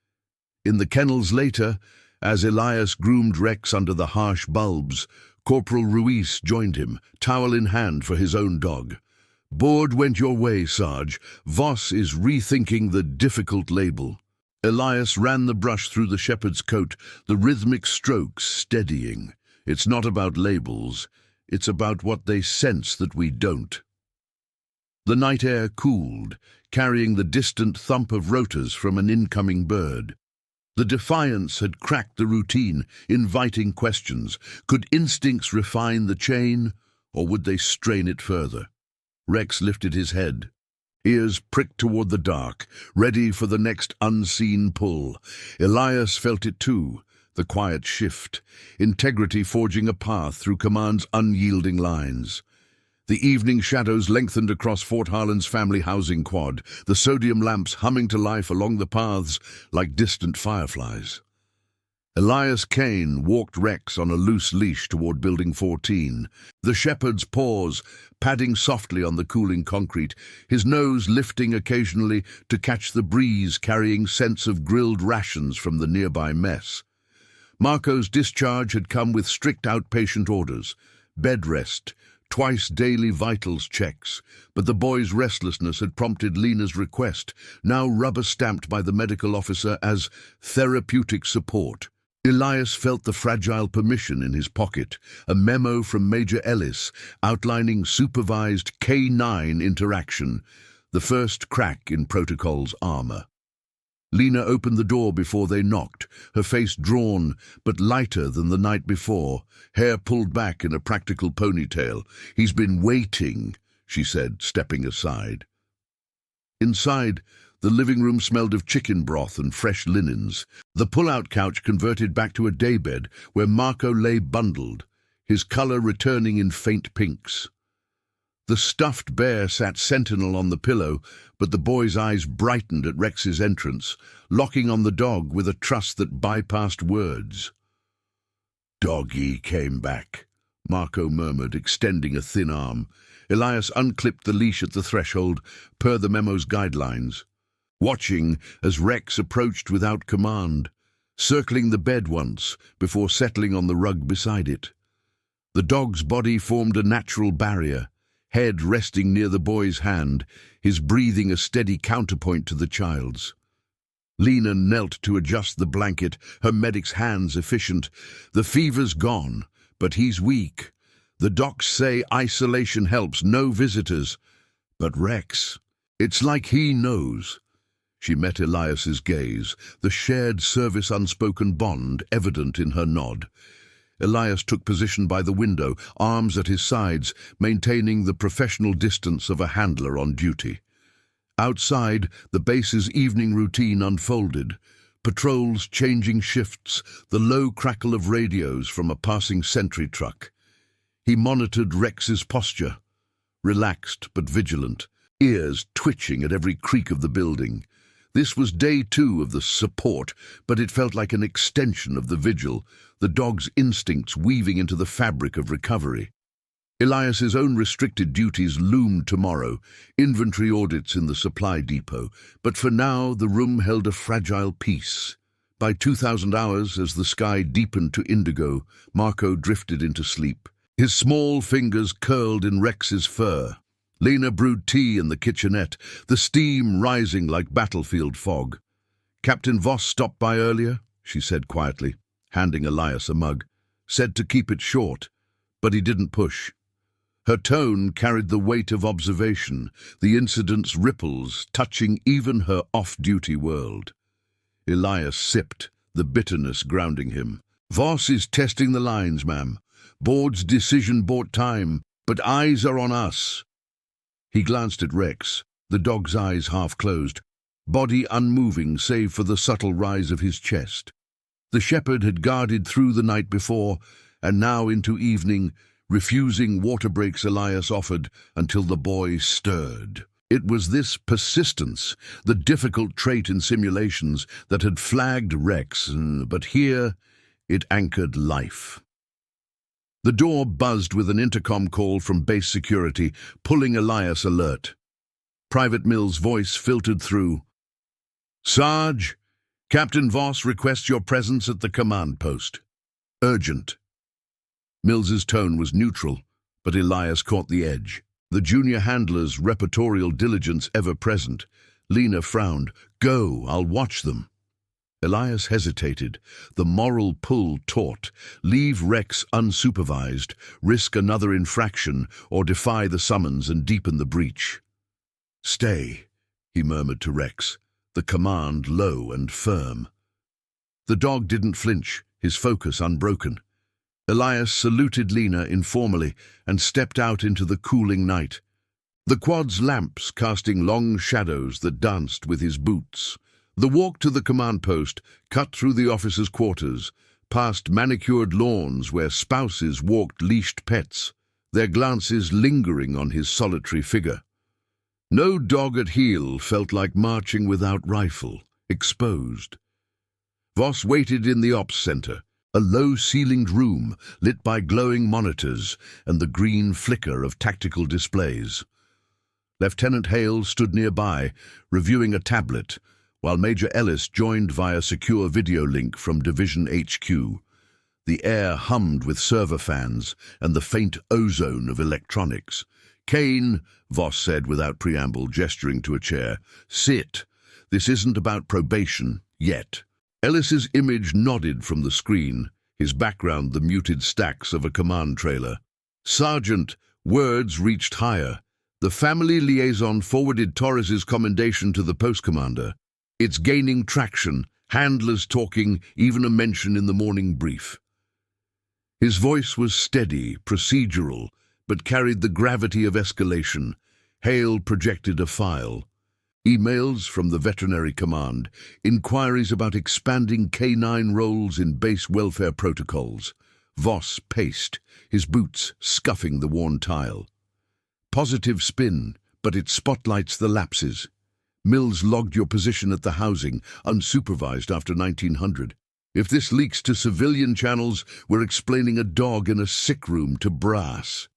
In the kennels later, as Elias groomed Rex under the harsh bulbs, Corporal Ruiz joined him, towel in hand for his own dog. Board went your way, Sarge. Voss is rethinking the difficult label. Elias ran the brush through the shepherd's coat, the rhythmic strokes steadying. It's not about labels. It's about what they sense that we don't. The night air cooled, carrying the distant thump of rotors from an incoming bird. The defiance had cracked the routine, inviting questions. Could instincts refine the chain, or would they strain it further? Rex lifted his head, ears pricked toward the dark, ready for the next unseen pull. Elias felt it too, the quiet shift, integrity forging a path through command's unyielding lines. The evening shadows lengthened across Fort Harlan's family housing quad, the sodium lamps humming to life along the paths like distant fireflies. Elias Kane walked Rex on a loose leash toward Building 14, the shepherd's paws padding softly on the cooling concrete, his nose lifting occasionally to catch the breeze carrying scents of grilled rations from the nearby mess. Marco's discharge had come with strict outpatient orders, bed rest, twice daily vitals checks, but the boy's restlessness had prompted Lena's request, now rubber-stamped by the medical officer as therapeutic support. Elias felt the fragile permission in his pocket, a memo from Major Ellis outlining supervised K-9 interaction, the first crack in protocol's armor. Lena opened the door before they knocked, her face drawn but lighter than the night before, hair pulled back in a practical ponytail. "He's been waiting," she said, stepping aside. Inside, the living room smelled of chicken broth and fresh linens. The pull-out couch converted back to a daybed where Marco lay bundled, his color returning in faint pinks. The stuffed bear sat sentinel on the pillow, but the boy's eyes brightened at Rex's entrance, locking on the dog with a trust that bypassed words. "Doggy came back," Marco murmured, extending a thin arm. Elias unclipped the leash at the threshold, per the memo's guidelines, watching as Rex approached without command, circling the bed once before settling on the rug beside it. The dog's body formed a natural barrier, head resting near the boy's hand, his breathing a steady counterpoint to the child's. Lena knelt to adjust the blanket, her medic's hands efficient. "The fever's gone, but he's weak. The docs say isolation helps, no visitors. But Rex, it's like he knows." She met Elias's gaze, the shared service unspoken bond evident in her nod. Elias took position by the window, arms at his sides, maintaining the professional distance of a handler on duty. Outside, the base's evening routine unfolded. Patrols changing shifts, the low crackle of radios from a passing sentry truck. He monitored Rex's posture, relaxed but vigilant, ears twitching at every creak of the building. This was day 2 of the support, but it felt like an extension of the vigil, the dog's instincts weaving into the fabric of recovery. Elias's own restricted duties loomed tomorrow, inventory audits in the supply depot, but for now the room held a fragile peace. By 2000 hours, as the sky deepened to indigo, Marco drifted into sleep. His small fingers curled in Rex's fur. Lena brewed tea in the kitchenette, the steam rising like battlefield fog. "Captain Voss stopped by earlier," she said quietly, handing Elias a mug. "Said to keep it short, but he didn't push." Her tone carried the weight of observation, the incident's ripples touching even her off-duty world. Elias sipped, the bitterness grounding him. "Voss is testing the lines, ma'am. Board's decision bought time, but eyes are on us." He glanced at Rex, the dog's eyes half closed, body unmoving save for the subtle rise of his chest. The shepherd had guarded through the night before, and now into evening, refusing water breaks Elias offered until the boy stirred. It was this persistence, the difficult trait in simulations, that had flagged Rex, but here it anchored life. The door buzzed with an intercom call from base security, pulling Elias alert. Private Mill's voice filtered through. "Sarge, Captain Voss requests your presence at the command post. Urgent." Mills's tone was neutral, but Elias caught the edge. The junior handler's repertorial diligence ever present. Lena frowned. "Go, I'll watch them." Elias hesitated, the moral pull taut. Leave Rex unsupervised, risk another infraction, or defy the summons and deepen the breach. "Stay," he murmured to Rex, the command low and firm. The dog didn't flinch, his focus unbroken. Elias saluted Lena informally and stepped out into the cooling night, the quad's lamps casting long shadows that danced with his boots. The walk to the command post cut through the officers' quarters, past manicured lawns where spouses walked leashed pets, their glances lingering on his solitary figure. No dog at heel felt like marching without rifle, exposed. Voss waited in the ops center, a low-ceilinged room lit by glowing monitors and the green flicker of tactical displays. Lieutenant Hale stood nearby, reviewing a tablet, while Major Ellis joined via secure video link from Division HQ. The air hummed with server fans and the faint ozone of electronics. "Kane," Voss said without preamble, gesturing to a chair, "sit. This isn't about probation, yet." Ellis's image nodded from the screen, his background the muted stacks of a command trailer. "Sergeant," words reached higher. The family liaison forwarded Torres's commendation to the post commander. It's gaining traction, handlers talking, even a mention in the morning brief. His voice was steady, procedural, but carried the gravity of escalation. Hale projected a file. Emails from the Veterinary Command, inquiries about expanding canine roles in base welfare protocols. Voss paced, his boots scuffing the worn tile. Positive spin, but it spotlights the lapses. Mills logged your position at the housing, unsupervised after 1900. If this leaks to civilian channels, we're explaining a dog in a sick room to brass.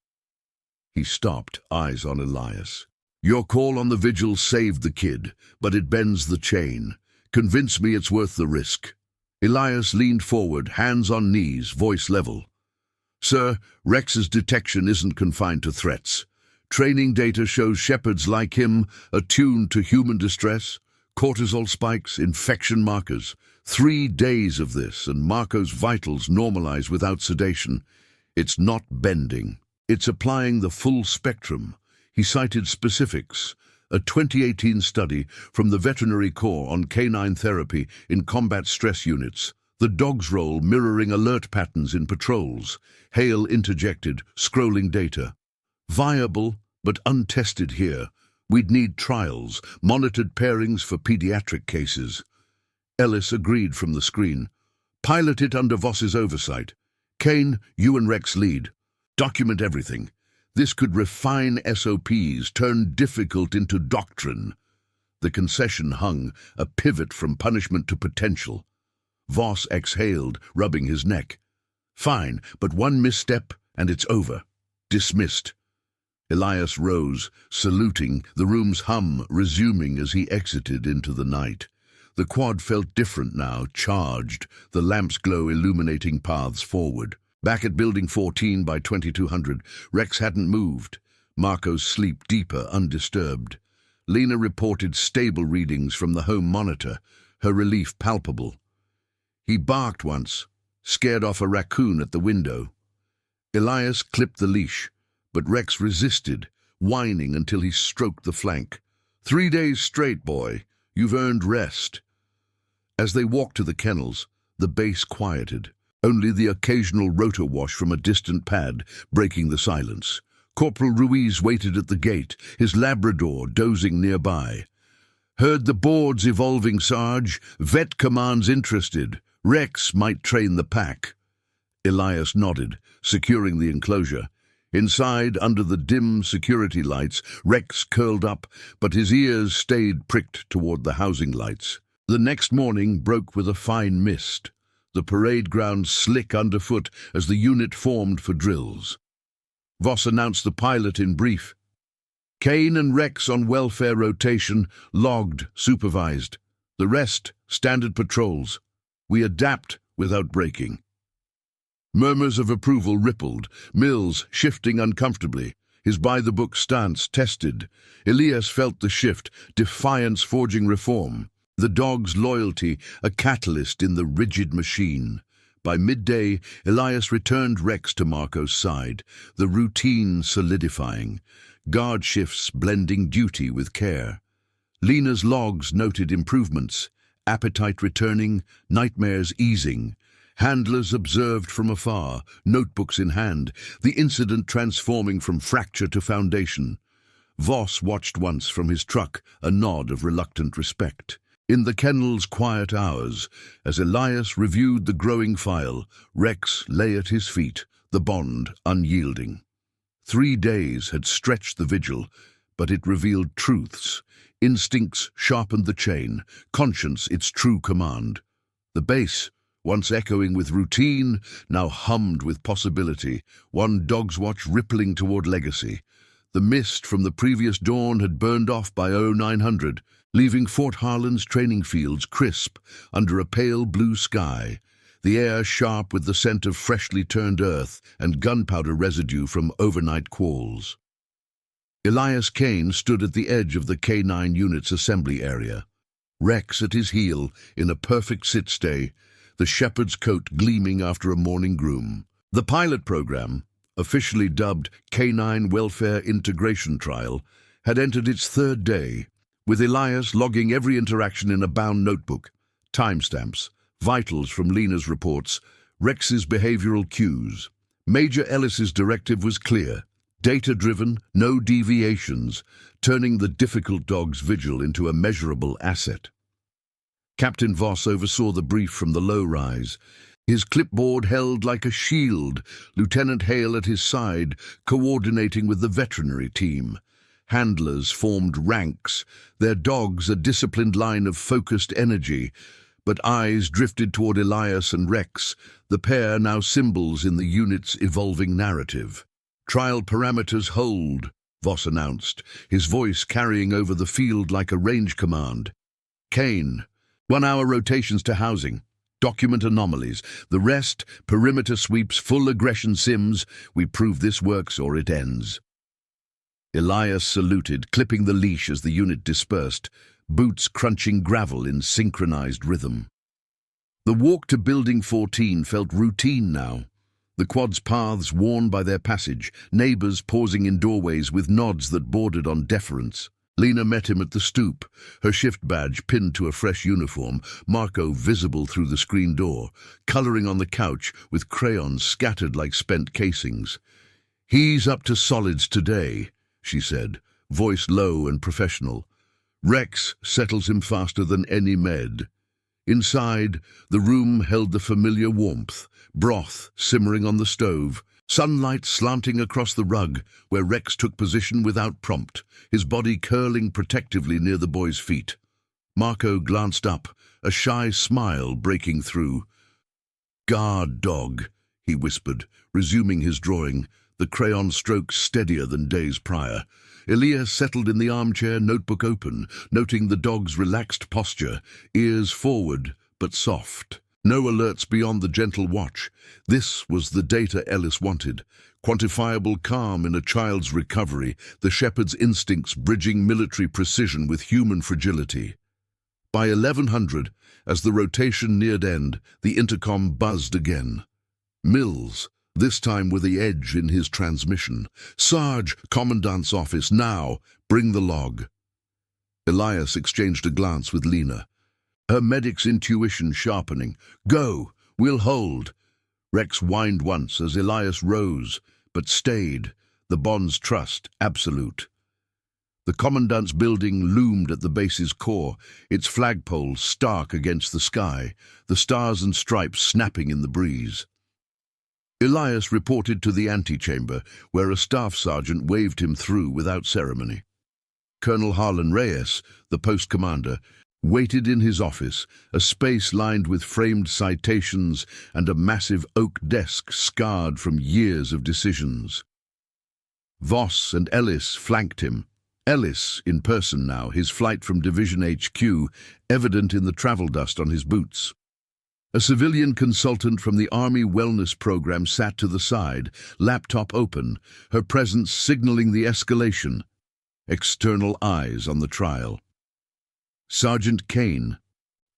He stopped, eyes on Elias. Your call on the vigil saved the kid, but it bends the chain. Convince me it's worth the risk. Elias leaned forward, hands on knees, voice level. Sir, Rex's detection isn't confined to threats. Training data shows shepherds like him attuned to human distress, cortisol spikes, infection markers. 3 days of this, and Marco's vitals normalize without sedation. It's not bending. It's applying the full spectrum. He cited specifics, a 2018 study from the Veterinary Corps on canine therapy in combat stress units, the dog's role mirroring alert patterns in patrols. Hale interjected, scrolling data. Viable, but untested here. We'd need trials, monitored pairings for pediatric cases. Ellis agreed from the screen. Pilot it under Voss's oversight. Kane, you and Rex lead. Document everything. This could refine SOPs, turn difficult into doctrine. The concession hung, a pivot from punishment to potential. Voss exhaled, rubbing his neck. Fine, but one misstep and it's over. Dismissed. Elias rose, saluting, the room's hum resuming as he exited into the night. The quad felt different now, charged, the lamp's glow illuminating paths forward. Back at Building 14 by 2200, Rex hadn't moved. Marco's sleep deeper, undisturbed. Lena reported stable readings from the home monitor, her relief palpable. He barked once, scared off a raccoon at the window. Elias clipped the leash, but Rex resisted, whining until he stroked the flank. 3 days straight, boy. You've earned rest. As they walked to the kennels, the base quieted. Only the occasional rotor wash from a distant pad breaking the silence. Corporal Ruiz waited at the gate, his Labrador dozing nearby. Heard the board's evolving, Sarge. Vet Command's interested. Rex might train the pack. Elias nodded, securing the enclosure. Inside, under the dim security lights, Rex curled up, but his ears stayed pricked toward the housing lights. The next morning broke with a fine mist. The parade ground slick underfoot as the unit formed for drills. Voss announced the pilot in brief. Kane and Rex on welfare rotation, logged, supervised. The rest, standard patrols. We adapt without breaking. Murmurs of approval rippled, Mills shifting uncomfortably, his by-the-book stance tested. Elias felt the shift, defiance forging reform. The dog's loyalty, a catalyst in the rigid machine. By midday, Elias returned Rex to Marco's side, the routine solidifying, guard shifts blending duty with care. Lena's logs noted improvements, appetite returning, nightmares easing. Handlers observed from afar, notebooks in hand, the incident transforming from fracture to foundation. Voss watched once from his truck, a nod of reluctant respect. In the kennel's quiet hours, as Elias reviewed the growing file, Rex lay at his feet, the bond unyielding. 3 days had stretched the vigil, but it revealed truths. Instincts sharpened the chain, conscience its true command. The base, once echoing with routine, now hummed with possibility, one dog's watch rippling toward legacy. The mist from the previous dawn had burned off by 0900, leaving Fort Harlan's training fields crisp under a pale blue sky, the air sharp with the scent of freshly turned earth and gunpowder residue from overnight qualls. Elias Kane stood at the edge of the K9 unit's assembly area. Rex at his heel, in a perfect sit-stay, the shepherd's coat gleaming after a morning groom. The pilot program, officially dubbed K9 Welfare Integration Trial, had entered its 3rd day, with Elias logging every interaction in a bound notebook. Timestamps, vitals from Lena's reports, Rex's behavioral cues. Major Ellis's directive was clear. Data-driven, no deviations, turning the difficult dog's vigil into a measurable asset. Captain Voss oversaw the brief from the low-rise, his clipboard held like a shield, Lieutenant Hale at his side, coordinating with the veterinary team. Handlers formed ranks, their dogs a disciplined line of focused energy, but eyes drifted toward Elias and Rex, the pair now symbols in the unit's evolving narrative. "Trial parameters hold," Voss announced, his voice carrying over the field like a range command. "Kane, 1-hour rotations to housing. Document anomalies. The rest, perimeter sweeps, full aggression sims. We prove this works or it ends." Elias saluted, clipping the leash as the unit dispersed, boots crunching gravel in synchronized rhythm. The walk to Building 14 felt routine now. The quad's paths worn by their passage, neighbors pausing in doorways with nods that bordered on deference. Lena met him at the stoop, her shift badge pinned to a fresh uniform, Marco visible through the screen door, coloring on the couch with crayons scattered like spent casings. "He's up to solids today," she said, voice low and professional. "Rex settles him faster than any med." Inside, the room held the familiar warmth, broth simmering on the stove, sunlight slanting across the rug where Rex took position without prompt, his body curling protectively near the boy's feet. Marco glanced up, a shy smile breaking through. "Guard dog," he whispered, resuming his drawing, the crayon strokes steadier than days prior. Elias settled in the armchair, notebook open, noting the dog's relaxed posture, ears forward but soft. No alerts beyond the gentle watch. This was the data Ellis wanted. Quantifiable calm in a child's recovery, the shepherd's instincts bridging military precision with human fragility. By 1100, as the rotation neared end, the intercom buzzed again. Mills, this time with the edge in his transmission. "Sarge, Commandant's office, now. Bring the log." Elias exchanged a glance with Lena, her medic's intuition sharpening. "Go, we'll hold." Rex whined once as Elias rose, but stayed, the bond's trust absolute. The Commandant's building loomed at the base's core, its flagpole stark against the sky, the stars and stripes snapping in the breeze. Elias reported to the antechamber, where a staff sergeant waved him through without ceremony. Colonel Harlan Reyes, the post commander, waited in his office, a space lined with framed citations and a massive oak desk scarred from years of decisions. Voss and Ellis flanked him. Ellis, in person now, his flight from Division HQ, evident in the travel dust on his boots. A civilian consultant from the Army Wellness Program sat to the side, laptop open, her presence signaling the escalation. External eyes on the trial. "Sergeant Kane,"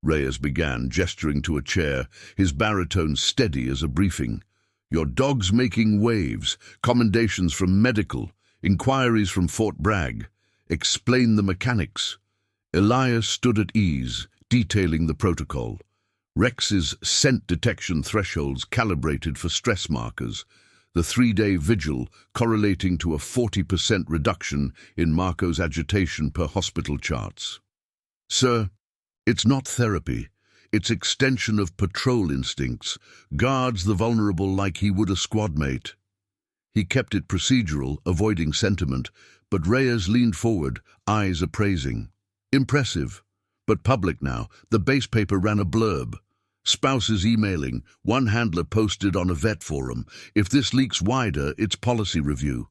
Reyes began, gesturing to a chair, his baritone steady as a briefing. "Your dog's making waves, commendations from medical, inquiries from Fort Bragg. Explain the mechanics." Elias stood at ease, detailing the protocol. Rex's scent detection thresholds calibrated for stress markers, the 3-day vigil correlating to a 40% reduction in Marco's agitation per hospital charts. "Sir, it's not therapy. It's extension of patrol instincts, guards the vulnerable like he would a squad mate." He kept it procedural, avoiding sentiment, but Reyes leaned forward, eyes appraising. "Impressive. But public now. The base paper ran a blurb. Spouses emailing, one handler posted on a vet forum. If this leaks wider, it's policy review."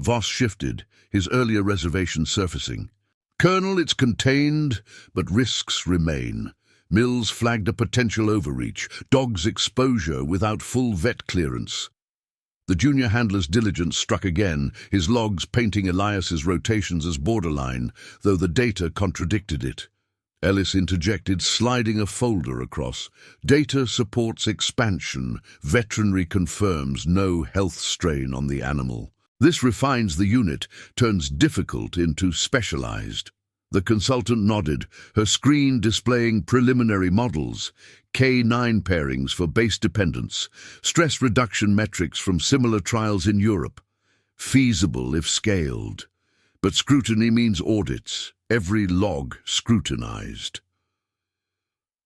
Voss shifted, his earlier reservation surfacing. "Colonel, it's contained, but risks remain. Mills flagged a potential overreach, dog's exposure without full vet clearance." The junior handler's diligence struck again, his logs painting Elias's rotations as borderline, though the data contradicted it. Ellis interjected, sliding a folder across. "Data supports expansion. Veterinary confirms no health strain on the animal. This refines the unit, turns difficult into specialized." The consultant nodded, her screen displaying preliminary models, K9 pairings for base dependence, stress reduction metrics from similar trials in Europe. Feasible if scaled. But scrutiny means audits, every log scrutinized.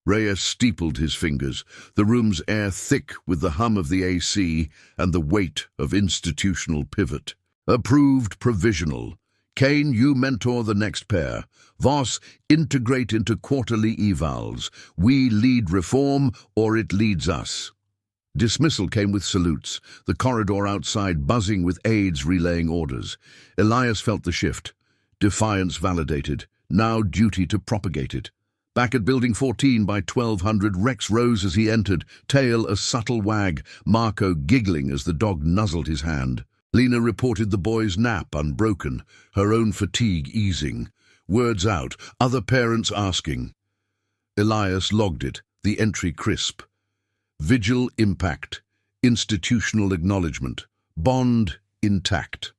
Reyes steepled his fingers, the room's air thick with the hum of the AC and the weight of institutional pivot. Approved provisional. Kane, you mentor the next pair. Voss, integrate into quarterly evals. We lead reform, or it leads us. Dismissal came with salutes, the corridor outside buzzing with aides relaying orders. Elias felt the shift. Defiance validated, now duty to propagate it. Back at Building 14 by 1200, Rex rose as he entered, tail a subtle wag, Marco giggling as the dog nuzzled his hand. Lena reported the boy's nap unbroken, her own fatigue easing. Words out, other parents asking. Elias logged it, the entry crisp. Vigil impact, institutional acknowledgement, bond intact.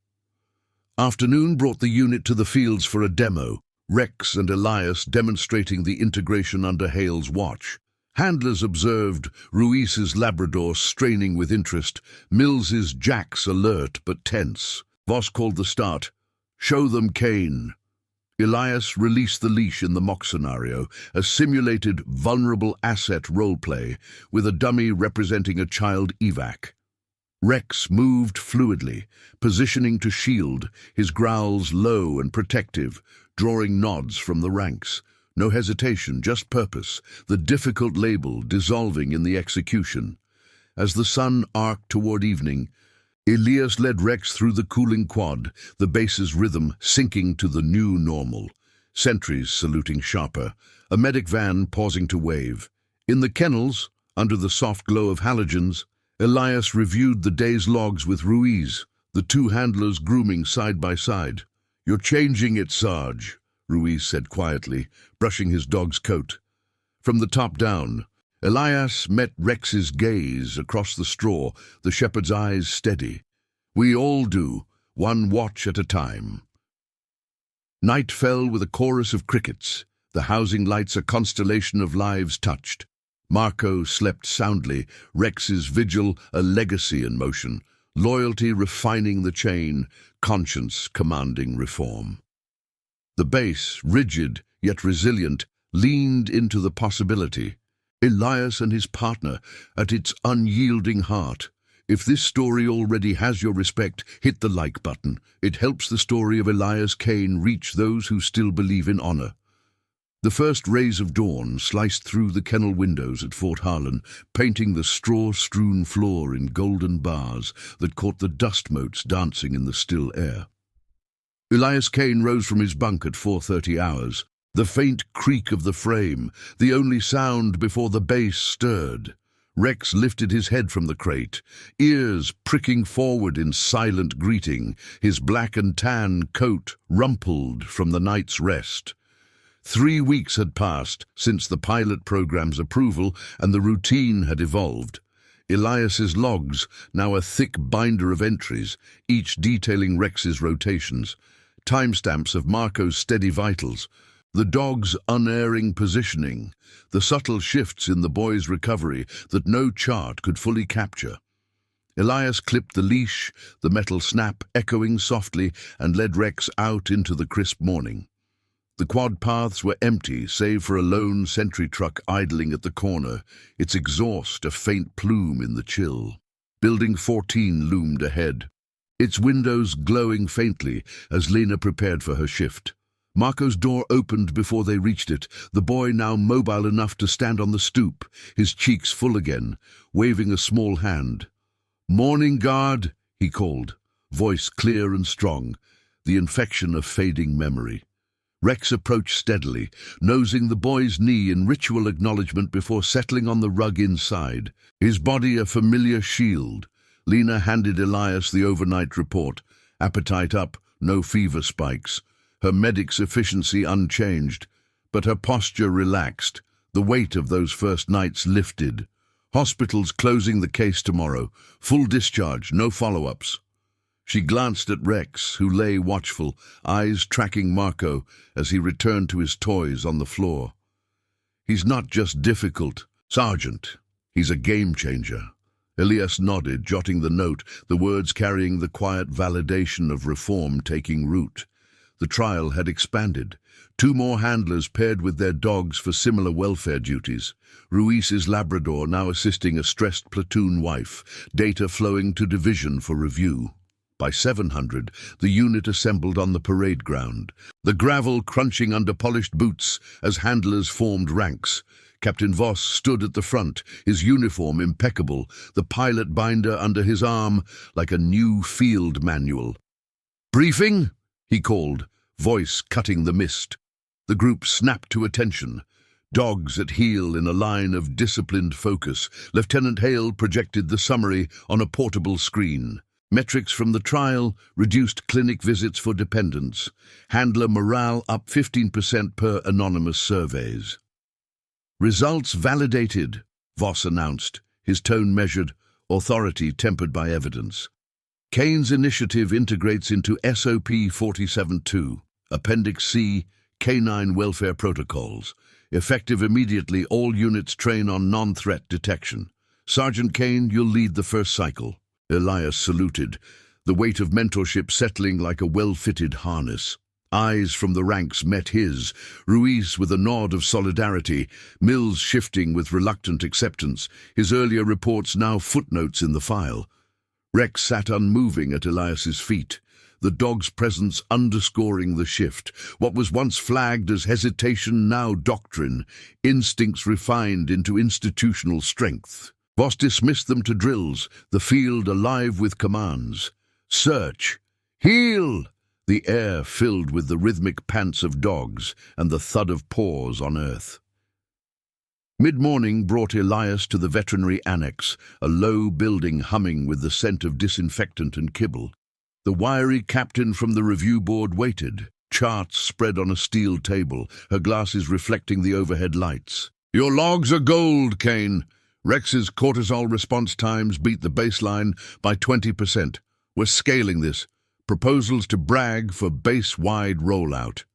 Afternoon brought the unit to the fields for a demo, Rex and Elias demonstrating the integration under Hale's watch. Handlers observed, Ruiz's Labrador straining with interest, Mills's Jacks alert but tense. Voss called the start. Show them Kane. Elias released the leash in the mock scenario, a simulated vulnerable asset roleplay, with a dummy representing a child evac. Rex moved fluidly, positioning to shield, his growls low and protective, drawing nods from the ranks. No hesitation, just purpose, the difficult label dissolving in the execution. As the sun arced toward evening, Elias led Rex through the cooling quad, the base's rhythm sinking to the new normal. Sentries saluting sharper, a medic van pausing to wave. In the kennels, under the soft glow of halogens, Elias reviewed the day's logs with Ruiz, the two handlers grooming side by side. "You're changing it, Sarge," Ruiz said quietly, brushing his dog's coat. From the top down, Elias met Rex's gaze across the straw, the shepherd's eyes steady. "We all do, one watch at a time." Night fell with a chorus of crickets, the housing lights a constellation of lives touched. Marco slept soundly, Rex's vigil a legacy in motion, loyalty refining the chain, conscience commanding reform. The base, rigid yet resilient, leaned into the possibility. Elias and his partner at its unyielding heart. If this story already has your respect, hit the like button. It helps the story of Elias Kane reach those who still believe in honor. The first rays of dawn sliced through the kennel windows at Fort Harlan, painting the straw-strewn floor in golden bars that caught the dust motes dancing in the still air. Elias Kane rose from his bunk at 4:30 hours. The faint creak of the frame, the only sound before the base stirred. Rex lifted his head from the crate, ears pricking forward in silent greeting, his black and tan coat rumpled from the night's rest. 3 weeks had passed since the pilot program's approval, and the routine had evolved. Elias's logs, now a thick binder of entries, each detailing Rex's rotations, timestamps of Marco's steady vitals, the dog's unerring positioning, the subtle shifts in the boy's recovery that no chart could fully capture. Elias clipped the leash, the metal snap echoing softly, and led Rex out into the crisp morning. The quad paths were empty, save for a lone sentry truck idling at the corner, its exhaust a faint plume in the chill. Building 14 loomed ahead, its windows glowing faintly as Lena prepared for her shift. Marco's door opened before they reached it, the boy now mobile enough to stand on the stoop, his cheeks full again, waving a small hand. "Morning, guard," he called, voice clear and strong, the infection of fading memory. Rex approached steadily, nosing the boy's knee in ritual acknowledgement before settling on the rug inside, his body a familiar shield. Lena handed Elias the overnight report, appetite up, no fever spikes. Her medic's efficiency unchanged, but her posture relaxed, the weight of those first nights lifted. Hospitals closing the case tomorrow, full discharge, no follow-ups. She glanced at Rex, who lay watchful, eyes tracking Marco as he returned to his toys on the floor. "He's not just difficult, Sergeant. He's a game changer." Elias nodded, jotting the note, the words carrying the quiet validation of reform taking root. The trial had expanded. 2 more handlers paired with their dogs for similar welfare duties. Ruiz's Labrador now assisting a stressed platoon wife, data flowing to division for review. By 700, the unit assembled on the parade ground, the gravel crunching under polished boots as handlers formed ranks. Captain Voss stood at the front, his uniform impeccable, the pilot binder under his arm like a new field manual. "Briefing?" he called, voice cutting the mist. The group snapped to attention. Dogs at heel in a line of disciplined focus. Lieutenant Hale projected the summary on a portable screen. Metrics from the trial: reduced clinic visits for dependents. Handler morale up 15% per anonymous surveys. "Results validated," Voss announced, his tone measured, authority tempered by evidence. Kane's initiative integrates into SOP 47-2, Appendix C, Canine Welfare Protocols. Effective immediately, all units train on non-threat detection. Sergeant Kane, you'll lead the first cycle. Elias saluted, the weight of mentorship settling like a well-fitted harness. Eyes from the ranks met his, Ruiz with a nod of solidarity, Mills shifting with reluctant acceptance, his earlier reports now footnotes in the file. Rex sat unmoving at Elias's feet, the dog's presence underscoring the shift. What was once flagged as hesitation, now doctrine, instincts refined into institutional strength. Voss dismissed them to drills, the field alive with commands. Search! Heel! The air filled with the rhythmic pants of dogs and the thud of paws on earth. Mid-morning brought Elias to the veterinary annex, a low building humming with the scent of disinfectant and kibble. The wiry captain from the review board waited, charts spread on a steel table, her glasses reflecting the overhead lights. "Your logs are gold, Kane. Rex's cortisol response times beat the baseline by 20%. We're scaling this. Proposals to Bragg for base-wide rollout."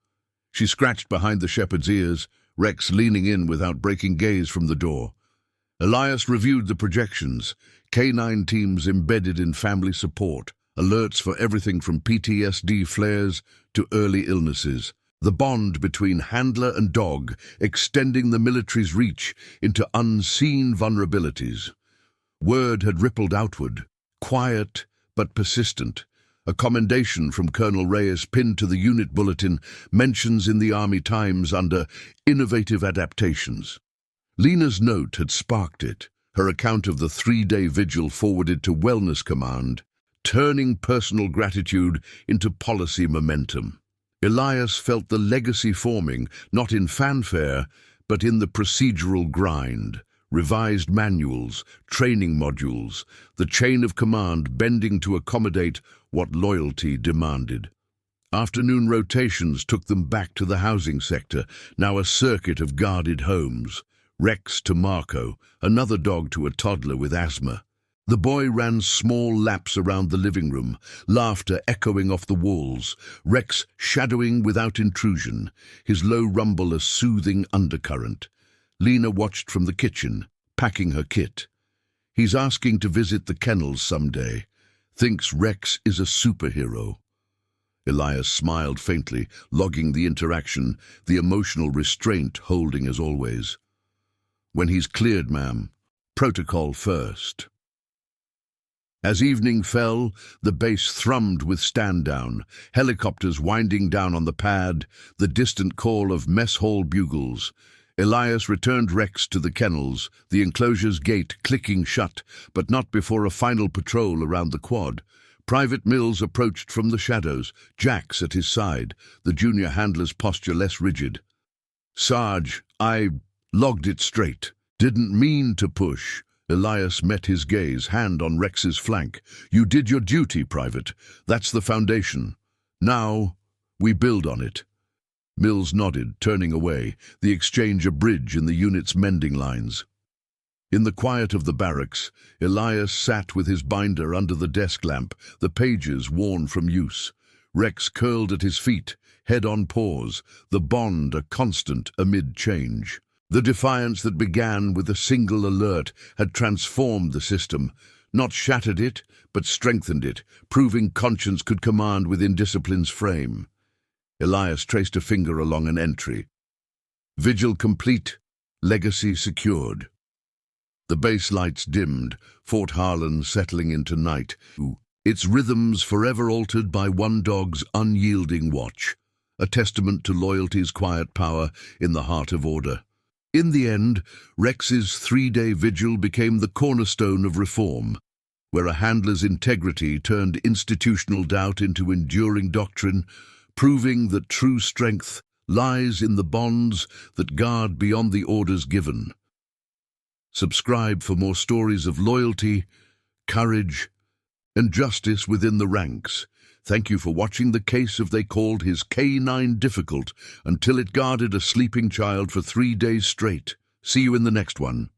She scratched behind the shepherd's ears, Rex leaning in without breaking gaze from the door. Elias reviewed the projections, canine teams embedded in family support, alerts for everything from PTSD flares to early illnesses. The bond between handler and dog extending the military's reach into unseen vulnerabilities. Word had rippled outward, quiet but persistent. A commendation from Colonel Reyes pinned to the unit bulletin, mentions in the Army Times under innovative adaptations. Lena's note had sparked it, her account of the 3-day vigil forwarded to Wellness Command, turning personal gratitude into policy momentum. Elias felt the legacy forming, not in fanfare, but in the procedural grind. Revised manuals, training modules, the chain of command bending to accommodate what loyalty demanded. Afternoon rotations took them back to the housing sector, now a circuit of guarded homes. Rex to Marco, another dog to a toddler with asthma. The boy ran small laps around the living room, laughter echoing off the walls, Rex shadowing without intrusion, his low rumble a soothing undercurrent. Lena watched from the kitchen, packing her kit. He's asking to visit the kennels someday. Thinks Rex is a superhero. Elias smiled faintly, logging the interaction, the emotional restraint holding as always. "When he's cleared, ma'am. Protocol first." As evening fell, the base thrummed with stand-down, helicopters winding down on the pad, the distant call of mess hall bugles. Elias returned Rex to the kennels, the enclosure's gate clicking shut, but not before a final patrol around the quad. Private Mills approached from the shadows, Jax at his side, the junior handler's posture less rigid. "Sarge, I logged it straight. Didn't mean to push." Elias met his gaze, hand on Rex's flank. "You did your duty, Private. That's the foundation. Now, we build on it." Mills nodded, turning away, the exchange a bridge in the unit's mending lines. In the quiet of the barracks, Elias sat with his binder under the desk lamp, the pages worn from use. Rex curled at his feet, head on paws, the bond a constant amid change. The defiance that began with a single alert had transformed the system, not shattered it, but strengthened it, proving conscience could command within discipline's frame. Elias traced a finger along an entry. Vigil complete, legacy secured. The base lights dimmed, Fort Harlan settling into night, its rhythms forever altered by one dog's unyielding watch, a testament to loyalty's quiet power in the heart of order. In the end, Rex's 3-day vigil became the cornerstone of reform, where a handler's integrity turned institutional doubt into enduring doctrine, proving that true strength lies in the bonds that guard beyond the orders given. Subscribe for more stories of loyalty, courage, and justice within the ranks. Thank you for watching the case of they called his K9 difficult until it guarded a sleeping child for 3 days straight. See you in the next one.